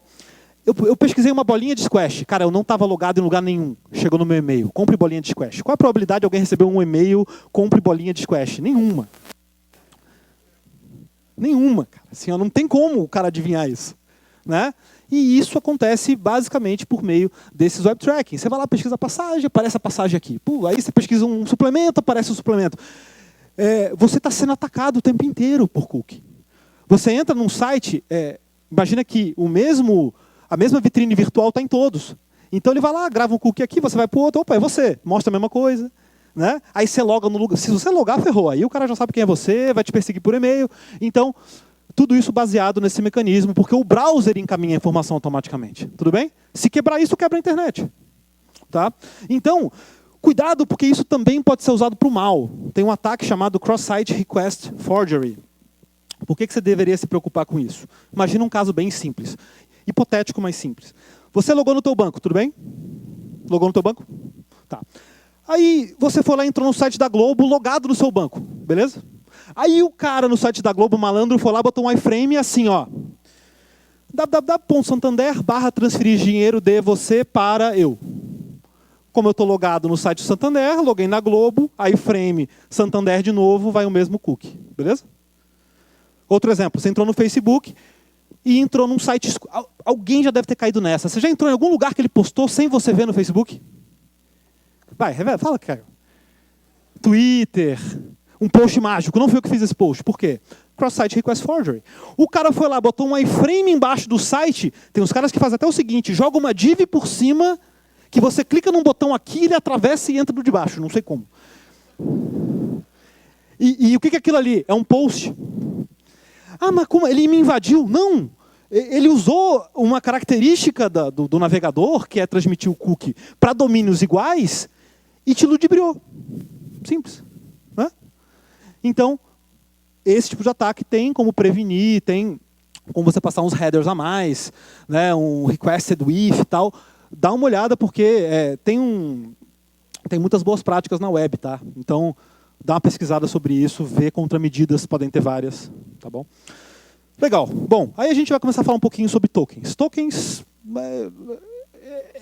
eu pesquisei uma bolinha de squash. Cara, eu não estava logado em lugar nenhum. Chegou no meu e-mail. Compre bolinha de squash. Qual a probabilidade de alguém receber um e-mail, compre bolinha de squash? Nenhuma. Nenhuma, cara. Assim, não tem como o cara adivinhar isso. Né? E isso acontece basicamente por meio desses web tracking. Você vai lá, pesquisa a passagem, aparece a passagem aqui. Pô, aí você pesquisa um suplemento, aparece o suplemento. Você está sendo atacado o tempo inteiro por cookie. Você entra num site, imagina que a mesma vitrine virtual está em todos. Então ele vai lá, grava um cookie aqui, você vai para o outro, opa, é você, mostra a mesma coisa. Né? Aí você loga no lugar. Se você logar, ferrou. Aí o cara já sabe quem é você, vai te perseguir por e-mail. Então, tudo isso baseado nesse mecanismo, porque o browser encaminha a informação automaticamente. Tudo bem? Se quebrar isso, quebra a internet. Tá? Então, cuidado, porque isso também pode ser usado para o mal. Tem um ataque chamado Cross-Site Request Forgery. Por que você deveria se preocupar com isso? Imagina um caso bem simples. Hipotético, mas simples. Você logou no teu banco, tudo bem? Logou no teu banco? Tá. Aí você foi lá e entrou no site da Globo, logado no seu banco, beleza? Aí o cara no site da Globo, malandro, foi lá, botou um iframe assim, ó. www.santander/transferir dinheiro de você para eu. Como eu estou logado no site do Santander, loguei na Globo, iframe Santander de novo, vai o mesmo cookie, beleza? Outro exemplo, você entrou no Facebook e entrou num site... Alguém já deve ter caído nessa. Você já entrou em algum lugar que ele postou sem você ver no Facebook? Vai, fala, cara. Twitter, um post mágico. Não foi eu que fiz esse post. Por quê? Cross-Site Request Forgery. O cara foi lá, botou um iframe embaixo do site. Tem uns caras que fazem até o seguinte, joga uma div por cima, que você clica num botão aqui, ele atravessa e entra do de baixo. Não sei como. E o que é aquilo ali? É um post. Mas como? Ele me invadiu? Não. Ele usou uma característica do navegador, que é transmitir o cookie, para domínios iguais, e te ludibriou. Simples. Né? Então, esse tipo de ataque tem como prevenir, tem como você passar uns headers a mais, né, um requested with e tal. Dá uma olhada, porque tem muitas boas práticas na web, tá? Então, dá uma pesquisada sobre isso, vê contramedidas, podem ter várias, tá bom? Legal. Bom, aí a gente vai começar a falar um pouquinho sobre tokens. Tokens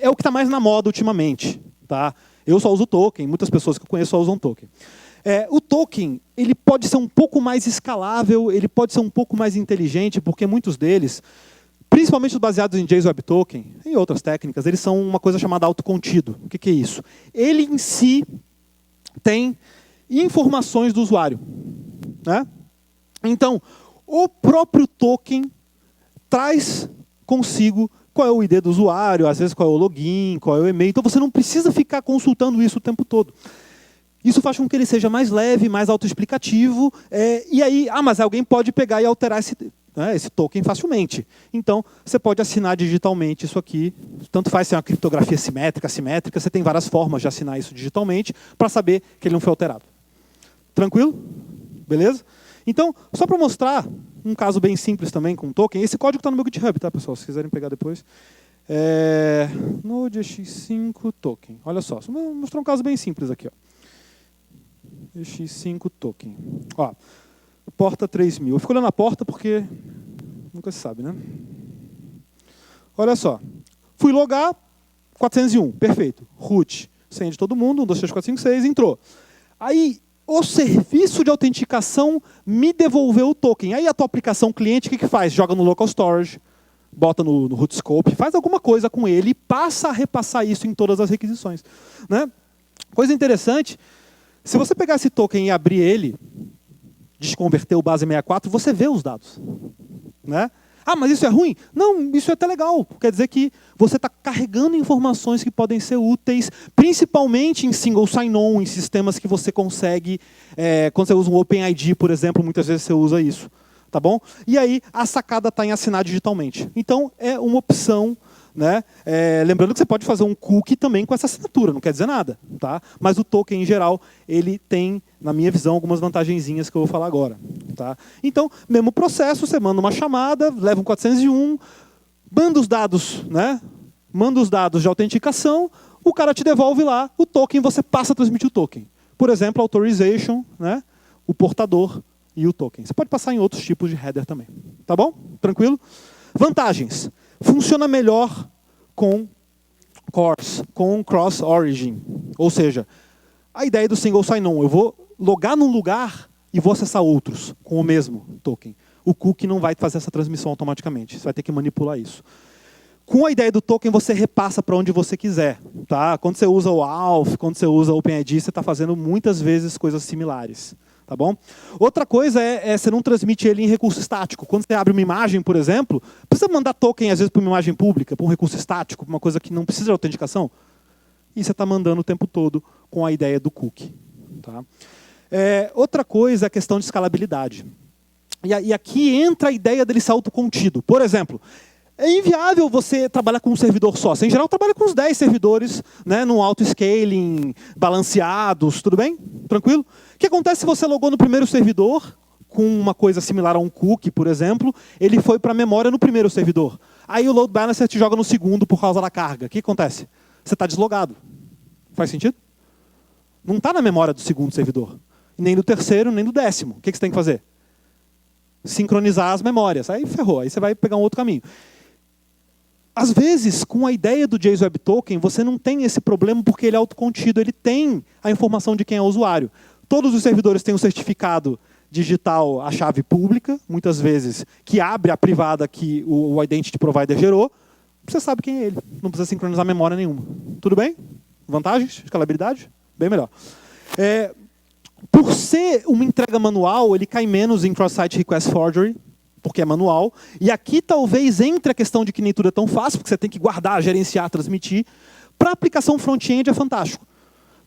é o que está mais na moda ultimamente, tá? Eu só uso token, muitas pessoas que eu conheço só usam token. O token, ele pode ser um pouco mais escalável, ele pode ser um pouco mais inteligente, porque muitos deles principalmente os baseados em JSON Web Token e outras técnicas, eles são uma coisa chamada autocontido. O que é isso? Ele em si tem informações do usuário, né? Então, o próprio token traz consigo qual é o ID do usuário, às vezes qual é o login, qual é o e-mail. Então você não precisa ficar consultando isso o tempo todo. Isso faz com que ele seja mais leve, mais autoexplicativo. E aí, mas alguém pode pegar e alterar esse token facilmente. Então, você pode assinar digitalmente isso aqui. Tanto faz se é uma criptografia simétrica, assimétrica. Você tem várias formas de assinar isso digitalmente para saber que ele não foi alterado. Tranquilo? Beleza? Então, só para mostrar um caso bem simples também com token. Esse código está no meu GitHub, tá, pessoal? Se quiserem pegar depois. Node EX5 token. Olha só, vou mostrar um caso bem simples aqui. Ó. EX5 token. Ó, porta 3000. Eu fico olhando a porta porque nunca se sabe, né? Olha só. Fui logar, 401. Perfeito. Root. Senha de todo mundo, 1, 2, 3, 4, 5, 6. Entrou. Aí, o serviço de autenticação me devolveu o token. Aí a tua aplicação cliente, o que faz? Joga no local storage, bota no root scope, faz alguma coisa com ele e passa a repassar isso em todas as requisições. Né? Coisa interessante, se você pegar esse token e abrir ele, desconverter o base 64, você vê os dados. Né? Mas isso é ruim? Não, isso é até legal. Quer dizer que você está carregando informações que podem ser úteis, principalmente em single sign-on, em sistemas que você consegue, quando você usa um OpenID, por exemplo, muitas vezes você usa isso. Tá bom? E aí, a sacada está em assinar digitalmente. Então, é uma opção. Né? Lembrando que você pode fazer um cookie também com essa assinatura, não quer dizer nada. Tá? Mas o token, em geral, ele tem, na minha visão, algumas vantagenzinhas que eu vou falar agora. Tá? Então, mesmo processo, você manda uma chamada, leva um 401, manda os dados, né? Manda os dados de autenticação, o cara te devolve lá o token, você passa a transmitir o token. Por exemplo, authorization, né? O portador e o token. Você pode passar em outros tipos de header também. Tá bom? Tranquilo? Vantagens. Funciona melhor com CORS, com Cross Origin. Ou seja, a ideia do single sign-on. Eu vou logar num lugar e vou acessar outros com o mesmo token. O cookie não vai fazer essa transmissão automaticamente. Você vai ter que manipular isso. Com a ideia do token, você repassa para onde você quiser. Tá? Quando você usa o Auth, quando você usa o OpenID, você está fazendo muitas vezes coisas similares. Tá bom? Outra coisa você não transmite ele em recurso estático. Quando você abre uma imagem, por exemplo, precisa mandar token, às vezes, para uma imagem pública, para um recurso estático, para uma coisa que não precisa de autenticação. E você está mandando o tempo todo com a ideia do cookie. Tá? Outra coisa é a questão de escalabilidade. E aqui entra a ideia dele ser autocontido. Por exemplo, é inviável você trabalhar com um servidor só. Você, em geral, trabalha com uns 10 servidores, né, num auto-scaling, balanceados, tudo bem? Tranquilo? O que acontece se você logou no primeiro servidor, com uma coisa similar a um cookie, por exemplo, ele foi para a memória no primeiro servidor. Aí o load balancer te joga no segundo por causa da carga. O que acontece? Você está deslogado. Faz sentido? Não está na memória do segundo servidor. Nem do terceiro, nem do 10º. O que você tem que fazer? Sincronizar as memórias. Aí ferrou, aí você vai pegar um outro caminho. Às vezes, com a ideia do JSON Web Token, você não tem esse problema porque ele é autocontido, ele tem a informação de quem é o usuário. Todos os servidores têm um certificado digital, a chave pública, muitas vezes, que abre a privada que o Identity Provider gerou. Você sabe quem é ele, não precisa sincronizar memória nenhuma. Tudo bem? Vantagens? Escalabilidade? Bem melhor. Por ser uma entrega manual, ele cai menos em Cross-Site Request Forgery, porque é manual. E aqui talvez entre a questão de que nem tudo é tão fácil, porque você tem que guardar, gerenciar, transmitir. Para a aplicação front-end é fantástico.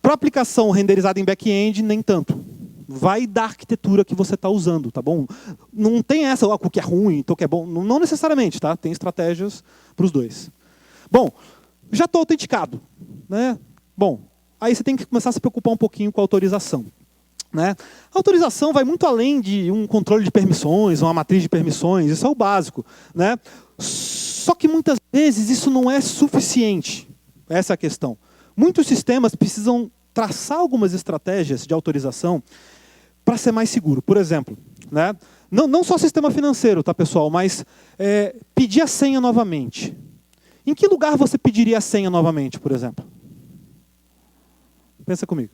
Para a aplicação renderizada em back-end, nem tanto. Vai da arquitetura que você está usando, tá bom? Não tem essa, o que é ruim, o que é bom. Não necessariamente, tá? Tem estratégias para os dois. Bom, já estou autenticado. Né? Bom, aí você tem que começar a se preocupar um pouquinho com a autorização. Né? A autorização vai muito além de um controle de permissões, uma matriz de permissões, isso é o básico. Né? Só que muitas vezes isso não é suficiente. Essa é a questão. Muitos sistemas precisam traçar algumas estratégias de autorização para ser mais seguro. Por exemplo, né? Não só sistema financeiro, tá, pessoal, mas pedir a senha novamente. Em que lugar você pediria a senha novamente, por exemplo? Pensa comigo.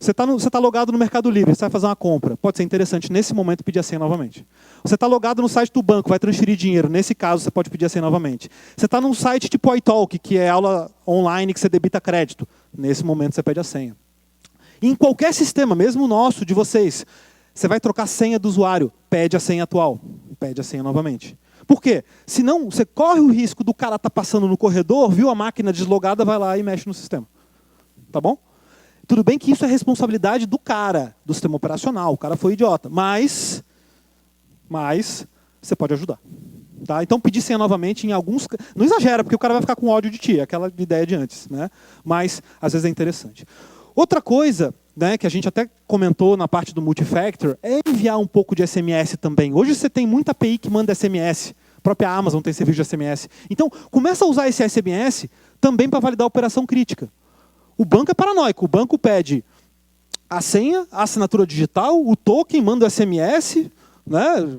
Você tá logado no Mercado Livre, você vai fazer uma compra. Pode ser interessante, nesse momento, pedir a senha novamente. Você está logado no site do banco, vai transferir dinheiro. Nesse caso, você pode pedir a senha novamente. Você está num site tipo iTalk, que é aula online que você debita crédito. Nesse momento, você pede a senha. E em qualquer sistema, mesmo o nosso, de vocês, você vai trocar a senha do usuário, pede a senha atual. Pede a senha novamente. Por quê? Senão, você corre o risco do cara estar passando no corredor, viu a máquina deslogada, vai lá e mexe no sistema. Tá bom? Tudo bem que isso é responsabilidade do cara, do sistema operacional. O cara foi idiota. Mas você pode ajudar. Tá? Então, pedir senha novamente em alguns... Não exagera, porque o cara vai ficar com ódio de ti. Aquela ideia de antes. Né? Mas, às vezes, é interessante. Outra coisa, né, que a gente até comentou na parte do multifactor é enviar um pouco de SMS também. Hoje você tem muita API que manda SMS. A própria Amazon tem serviço de SMS. Então, começa a usar esse SMS também para validar a operação crítica. O banco é paranoico. O banco pede a senha, a assinatura digital, o token, manda o SMS, né?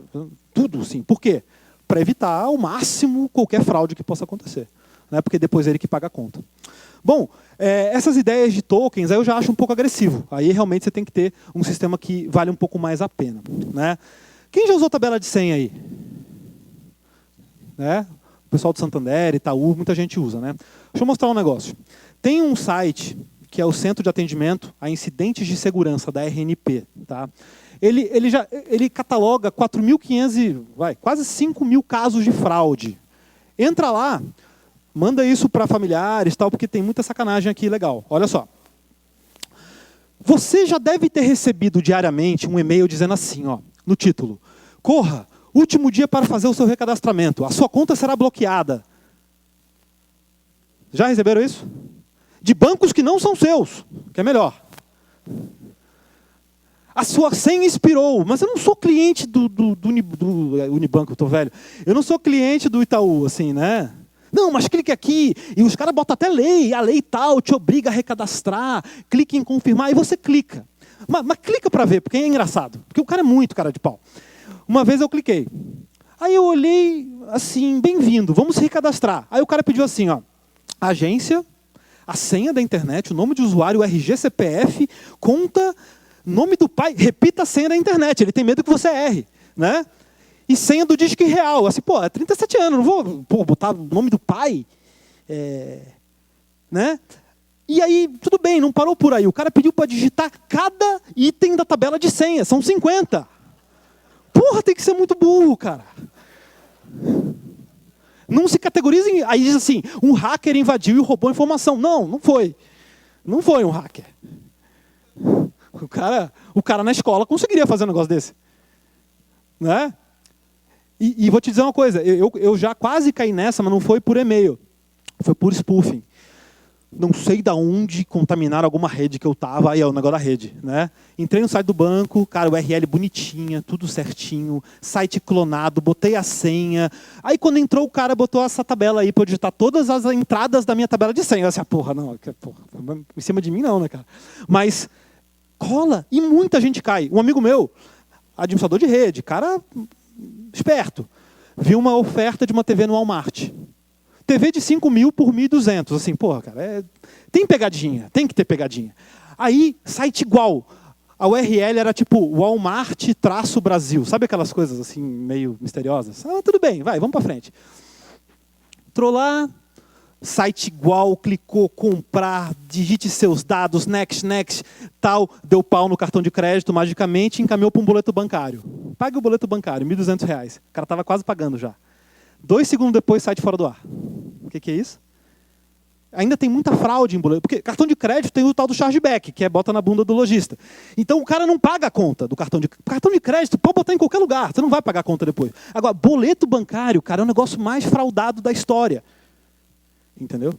Tudo assim. Por quê? Para evitar ao máximo qualquer fraude que possa acontecer. Né? Porque depois é ele que paga a conta. Bom, essas ideias de tokens aí eu já acho um pouco agressivo. Aí realmente você tem que ter um sistema que vale um pouco mais a pena. Né? Quem já usou tabela de senha aí? Né? O pessoal do Santander, Itaú, muita gente usa. Né? Deixa eu mostrar um negócio. Tem um site que é o Centro de Atendimento a Incidentes de Segurança, da RNP. Tá? Ele cataloga 4.500, quase 5.000 casos de fraude. Entra lá, manda isso para familiares, tal, porque tem muita sacanagem aqui legal. Olha só. Você já deve ter recebido diariamente um e-mail dizendo assim, ó, no título: corra, último dia para fazer o seu recadastramento. A sua conta será bloqueada. Já receberam isso? De bancos que não são seus, que é melhor. A sua senha expirou, mas eu não sou cliente do Unibanco, eu estou velho. Eu não sou cliente do Itaú, assim, né? Não, mas clique aqui, e os caras botam até lei, a lei tal te obriga a recadastrar, clique em confirmar, e você clica. Mas clica para ver, porque é engraçado, porque o cara é muito cara de pau. Uma vez eu cliquei. Aí eu olhei assim, bem-vindo, vamos recadastrar. Aí o cara pediu assim, ó, agência, a senha da internet, o nome de usuário, o RG, CPF, conta, nome do pai, repita a senha da internet, ele tem medo que você erre, né? E senha do Disque Real, assim, pô, é 37 anos, não vou botar o nome do pai, né? E aí, tudo bem, não parou por aí, o cara pediu para digitar cada item da tabela de senha, são 50. Porra, tem que ser muito burro, cara. Não se categoriza em... Aí diz assim, um hacker invadiu e roubou informação. Não, não foi. Não foi um hacker. O cara na escola conseguiria fazer um negócio desse. Né? E vou te dizer uma coisa, eu já quase caí nessa, mas não foi por e-mail. Foi por spoofing. Não sei de onde contaminaram alguma rede que eu estava, aí é o negócio da rede. Né? Entrei no site do banco, cara, URL bonitinha, tudo certinho, site clonado, botei a senha. Aí quando entrou o cara botou essa tabela aí para eu digitar todas as entradas da minha tabela de senha. Eu disse, porra, não, em cima de mim não, né, cara? Mas cola, e muita gente cai. Um amigo meu, administrador de rede, cara esperto, viu uma oferta de uma TV no Walmart. TV de 5.000 por 1.200. Assim, porra, cara, tem pegadinha, tem que ter pegadinha. Aí, site igual. A URL era tipo Walmart-Brasil. Sabe aquelas coisas assim, meio misteriosas? Tudo bem, vamos para frente. Entrou lá, site igual, clicou, comprar, digite seus dados, next, tal, deu pau no cartão de crédito, magicamente, encaminhou para um boleto bancário. Pague o boleto bancário, R$ 1.200. O cara estava quase pagando já. 2 segundos depois, site fora do ar. O que é isso? Ainda tem muita fraude em boleto. Porque cartão de crédito tem o tal do chargeback, que é bota na bunda do lojista. Então o cara não paga a conta do cartão de crédito. Cartão de crédito pode botar em qualquer lugar, você não vai pagar a conta depois. Agora, boleto bancário, cara, é o negócio mais fraudado da história. Entendeu?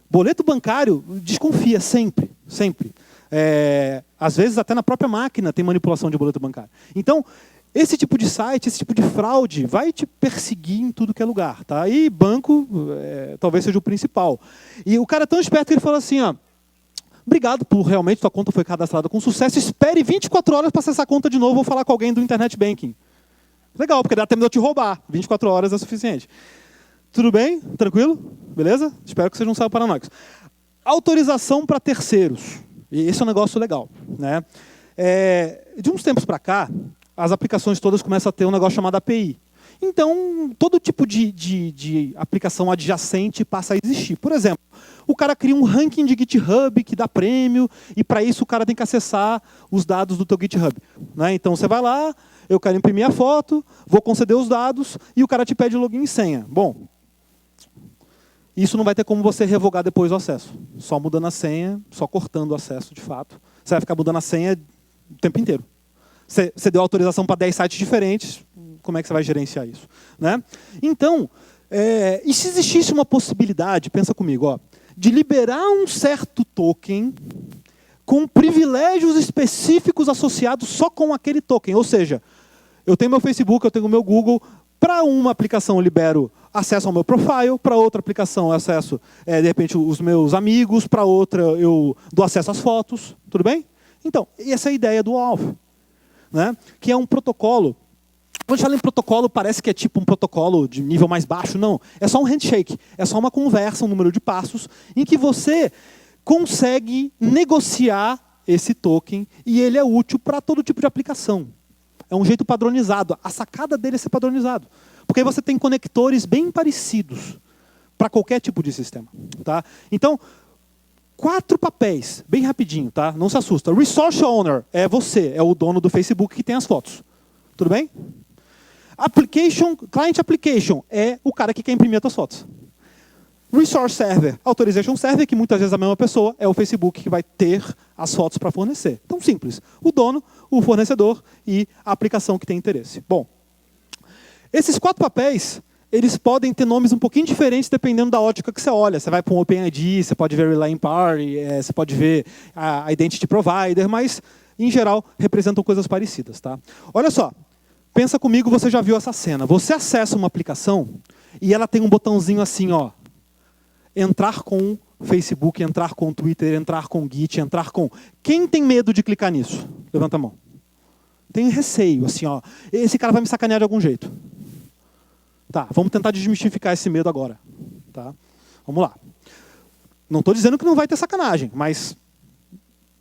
Boleto bancário, desconfia sempre, sempre. Às vezes até na própria máquina tem manipulação de boleto bancário. Então, esse tipo de site, esse tipo de fraude vai te perseguir em tudo que é lugar. Tá? E banco talvez seja o principal. E o cara é tão esperto que ele falou assim, ó, obrigado por realmente sua conta foi cadastrada com sucesso, espere 24 horas para acessar a conta de novo ou falar com alguém do Internet Banking. Legal, porque dá tempo de eu te roubar. 24 horas é suficiente. Tudo bem? Tranquilo? Beleza? Espero que vocês não saiam paranoicos. Autorização para terceiros. E esse é um negócio legal, né? De uns tempos para cá, as aplicações todas começam a ter um negócio chamado API. Então, todo tipo de aplicação adjacente passa a existir. Por exemplo, o cara cria um ranking de GitHub que dá prêmio, e para isso o cara tem que acessar os dados do teu GitHub, né? Então você vai lá, eu quero imprimir a foto, vou conceder os dados, e o cara te pede login e senha. Bom, isso não vai ter como você revogar depois o acesso. Só mudando a senha, só cortando o acesso de fato. Você vai ficar mudando a senha o tempo inteiro. Você deu autorização para 10 sites diferentes, como é que você vai gerenciar isso, né? Então, e se existisse uma possibilidade, pensa comigo, ó, de liberar um certo token com privilégios específicos associados só com aquele token. Ou seja, eu tenho meu Facebook, eu tenho meu Google, para uma aplicação eu libero acesso ao meu profile, para outra aplicação eu acesso, de repente, os meus amigos, para outra eu dou acesso às fotos, tudo bem? Então, essa é a ideia do OAuth, né? Que é um protocolo. Quando a gente fala em protocolo, parece que é tipo um protocolo de nível mais baixo. Não, é só um handshake. É só uma conversa, um número de passos, em que você consegue negociar esse token e ele é útil para todo tipo de aplicação. É um jeito padronizado. A sacada dele é ser padronizado. Porque aí você tem conectores bem parecidos para qualquer tipo de sistema. Tá? Então, 4 papéis, bem rapidinho, tá? Não se assusta. Resource Owner é você, é o dono do Facebook que tem as fotos. Tudo bem? Client Application é o cara que quer imprimir as suas fotos. Resource Server, Authorization Server, que muitas vezes a mesma pessoa, é o Facebook que vai ter as fotos para fornecer. Então, simples. O dono, o fornecedor e a aplicação que tem interesse. Bom, esses 4 papéis, eles podem ter nomes um pouquinho diferentes dependendo da ótica que você olha. Você vai para um OpenID, você pode ver Relying Party, você pode ver a Identity Provider, mas, em geral, representam coisas parecidas. Tá? Olha só. Pensa comigo, você já viu essa cena. Você acessa uma aplicação e ela tem um botãozinho assim, ó. Entrar com Facebook, entrar com Twitter, entrar com Git, entrar com... Quem tem medo de clicar nisso? Levanta a mão. Tem receio, assim, ó. Esse cara vai me sacanear de algum jeito. Tá, vamos tentar desmistificar esse medo agora. Tá? Vamos lá. Não estou dizendo que não vai ter sacanagem, mas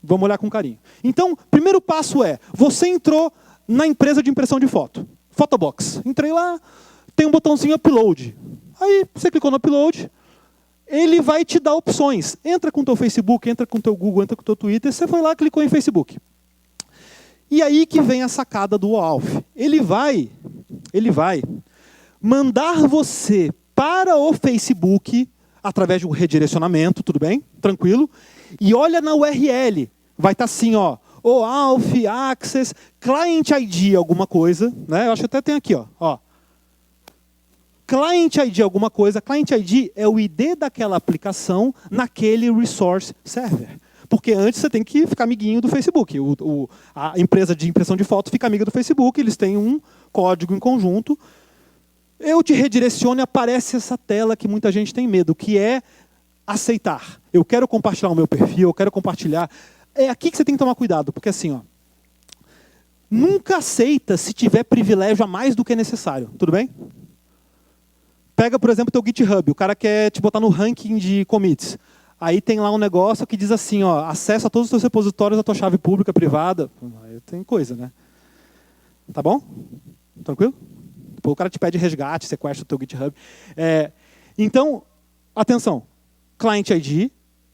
vamos olhar com carinho. Então, primeiro passo é, você entrou na empresa de impressão de foto. Photobox. Entrei lá, tem um botãozinho Upload. Aí você clicou no Upload, ele vai te dar opções. Entra com o teu Facebook, entra com o teu Google, entra com o teu Twitter. Você foi lá, clicou em Facebook. E aí que vem a sacada do OAuth. Ele vai mandar você para o Facebook através de um redirecionamento, tudo bem? Tranquilo? E olha na URL. Vai estar assim, ó. OAuth, Access, Client ID alguma coisa, né? Eu acho que até tem aqui, ó. Client ID alguma coisa. Client ID é o ID daquela aplicação naquele resource server. Porque antes você tem que ficar amiguinho do Facebook. A empresa de impressão de foto fica amiga do Facebook, eles têm um código em conjunto. Eu te redireciono e aparece essa tela que muita gente tem medo, que é aceitar. Eu quero compartilhar o meu perfil, eu quero compartilhar... É aqui que você tem que tomar cuidado, porque assim, ó, nunca aceita se tiver privilégio a mais do que necessário, tudo bem? Pega, por exemplo, teu GitHub, o cara quer te botar no ranking de commits. Aí tem lá um negócio que diz assim, ó, acesso a todos os teus repositórios da tua chave pública, privada. Aí tem coisa, né? Tá bom? Tranquilo? Depois o cara te pede resgate, sequestra o teu GitHub. Então, atenção, Client ID,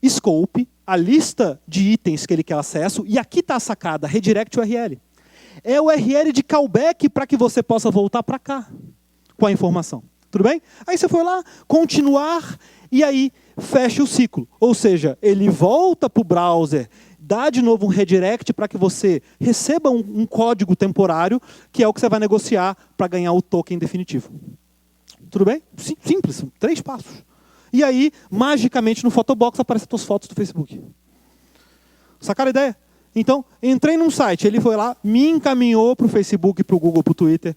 Scope, a lista de itens que ele quer acesso, e aqui está a sacada, redirect URL. É o URL de callback para que você possa voltar para cá com a informação. Tudo bem? Aí você foi lá, continuar, e aí fecha o ciclo. Ou seja, ele volta para o browser, dá de novo um redirect para que você receba um código temporário, que é o que você vai negociar para ganhar o token definitivo. Tudo bem? Simples, 3 passos. E aí, magicamente, no Photobox aparecem as tuas fotos do Facebook. Sacaram a ideia? Então, entrei num site, ele foi lá, me encaminhou para o Facebook, para o Google, para o Twitter.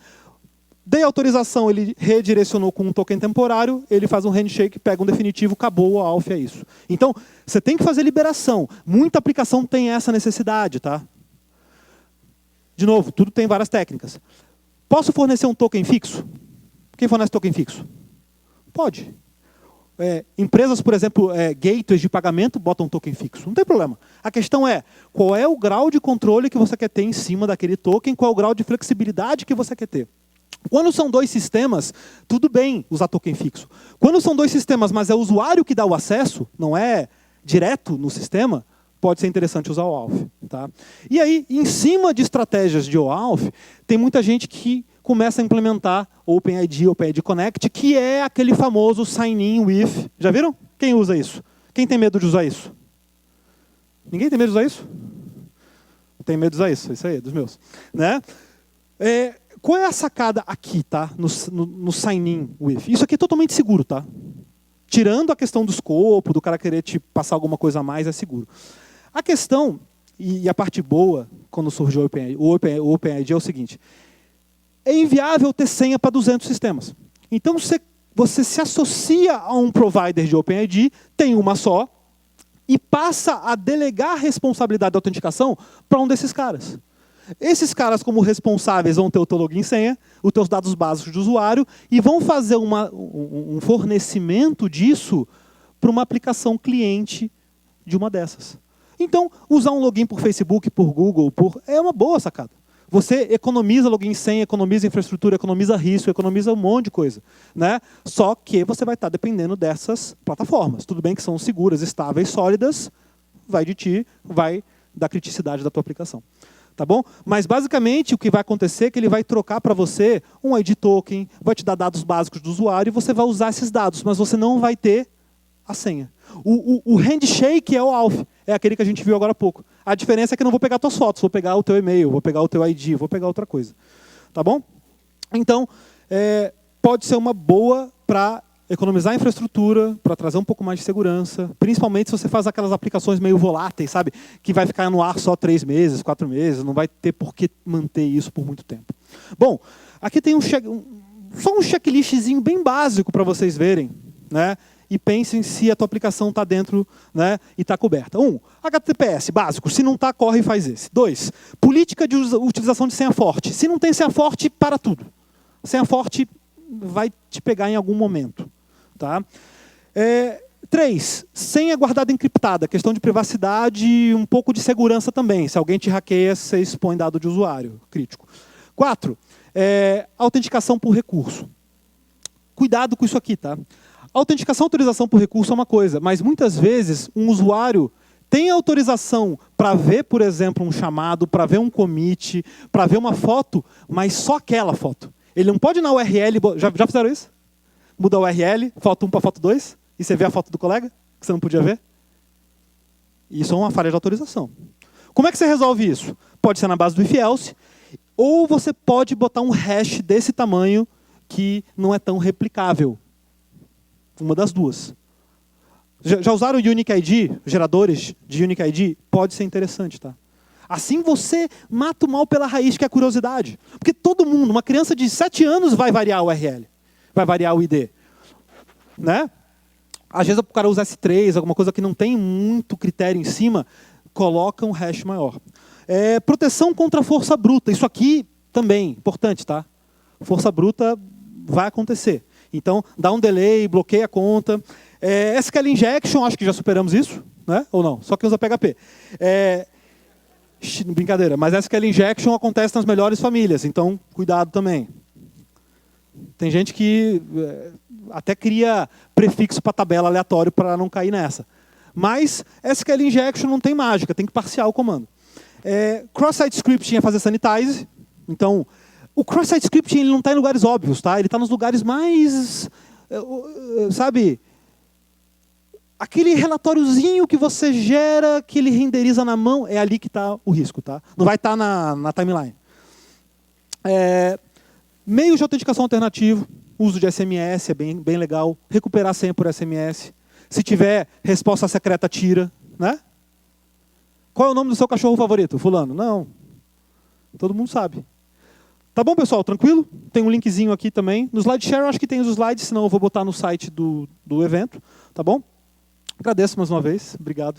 Dei autorização, ele redirecionou com um token temporário, ele faz um handshake, pega um definitivo, acabou, o OAuth é isso. Então, você tem que fazer liberação. Muita aplicação tem essa necessidade, tá? De novo, tudo tem várias técnicas. Posso fornecer um token fixo? Quem fornece token fixo? Pode. Empresas, por exemplo, gateways de pagamento botam token fixo. Não tem problema. A questão é, qual é o grau de controle que você quer ter em cima daquele token, qual é o grau de flexibilidade que você quer ter. Quando são dois sistemas, tudo bem usar token fixo. Quando são dois sistemas, mas é o usuário que dá o acesso, não é direto no sistema, pode ser interessante usar o OAuth. Tá? E aí, em cima de estratégias de OAuth, tem muita gente que começa a implementar OpenID, OpenID Connect, que é aquele famoso sign-in with. Já viram? Quem usa isso? Quem tem medo de usar isso? Ninguém tem medo de usar isso? Tem medo de usar isso? Isso aí, dos meus. Né? Qual é a sacada aqui, tá? No sign-in with? Isso aqui é totalmente seguro, tá? Tirando a questão do escopo, do cara querer te passar alguma coisa a mais, é seguro. A questão, e a parte boa, quando surgiu o OpenID, é o seguinte. É inviável ter senha para 200 sistemas. Então, você se associa a um provider de OpenID, tem uma só, e passa a delegar a responsabilidade da autenticação para um desses caras. Esses caras, como responsáveis, vão ter o teu login e senha, os teus dados básicos de usuário, e vão fazer um fornecimento disso para uma aplicação cliente de uma dessas. Então, usar um login por Facebook, por Google, é uma boa sacada. Você economiza login e senha, economiza infraestrutura, economiza risco, economiza um monte de coisa. Né? Só que você vai estar dependendo dessas plataformas. Tudo bem que são seguras, estáveis, sólidas, vai de ti, vai da criticidade da tua aplicação. Tá bom? Mas, basicamente, o que vai acontecer é que ele vai trocar para você um ID token, vai te dar dados básicos do usuário e você vai usar esses dados, mas você não vai ter a senha. O handshake é o OAuth, é aquele que a gente viu agora há pouco. A diferença é que eu não vou pegar tuas fotos, vou pegar o teu e-mail, vou pegar o teu ID, vou pegar outra coisa. Tá bom? Então, pode ser uma boa para economizar infraestrutura, para trazer um pouco mais de segurança, principalmente se você faz aquelas aplicações meio voláteis, sabe? Que vai ficar no ar só 3 meses, 4 meses, não vai ter por que manter isso por muito tempo. Bom, aqui tem só um checklistzinho bem básico para vocês verem, né? E pensem se a tua aplicação está dentro, né, e está coberta. 1. HTTPS, básico. Se não está, corre e faz esse. 2. Política de utilização de senha forte. Se não tem senha forte, para tudo. Senha forte vai te pegar em algum momento. Tá? 3. Senha guardada encriptada. Questão de privacidade e um pouco de segurança também. Se alguém te hackeia, você expõe dado de usuário. Crítico. 4. Autenticação por recurso. Cuidado com isso aqui, tá? Autenticação e autorização por recurso é uma coisa, mas muitas vezes um usuário tem autorização para ver, por exemplo, um chamado, para ver um commit, para ver uma foto, mas só aquela foto. Ele não pode ir na URL... Já fizeram isso? Muda a URL, foto 1 para foto 2, e você vê a foto do colega, que você não podia ver? Isso é uma falha de autorização. Como é que você resolve isso? Pode ser na base do if-else, ou você pode botar um hash desse tamanho que não é tão replicável. Uma das duas. Já usaram o Unique ID, geradores de Unique ID? Pode ser interessante, tá? Assim você mata o mal pela raiz, que é a curiosidade. Porque todo mundo, uma criança de 7 anos vai variar a URL, vai variar o ID. Né? Às vezes o cara usa S3, alguma coisa que não tem muito critério em cima, coloca um hash maior. Proteção contra força bruta. Isso aqui também, importante, tá? Força bruta vai acontecer. Então, dá um delay, bloqueia a conta. SQL Injection, acho que já superamos isso, né? Ou não? Só quem usa PHP. Brincadeira, mas SQL Injection acontece nas melhores famílias, então cuidado também. Tem gente que até cria prefixo para tabela aleatório para não cair nessa. Mas SQL Injection não tem mágica, tem que parsear o comando. Cross-site scripting é fazer sanitize. Então, o cross-site scripting ele não está em lugares óbvios, tá? Ele está nos lugares mais, sabe, aquele relatóriozinho que você gera, que ele renderiza na mão, é ali que está o risco, tá? Não vai estar na timeline. Meios de autenticação alternativo, uso de SMS é bem legal. Recuperar senha por SMS. Se tiver resposta secreta, tira, né? Qual é o nome do seu cachorro favorito? Fulano? Não. Todo mundo sabe. Tá bom, pessoal? Tranquilo? Tem um linkzinho aqui também. No SlideShare eu acho que tem os slides, senão eu vou botar no site do evento. Tá bom? Agradeço mais uma vez. Obrigado.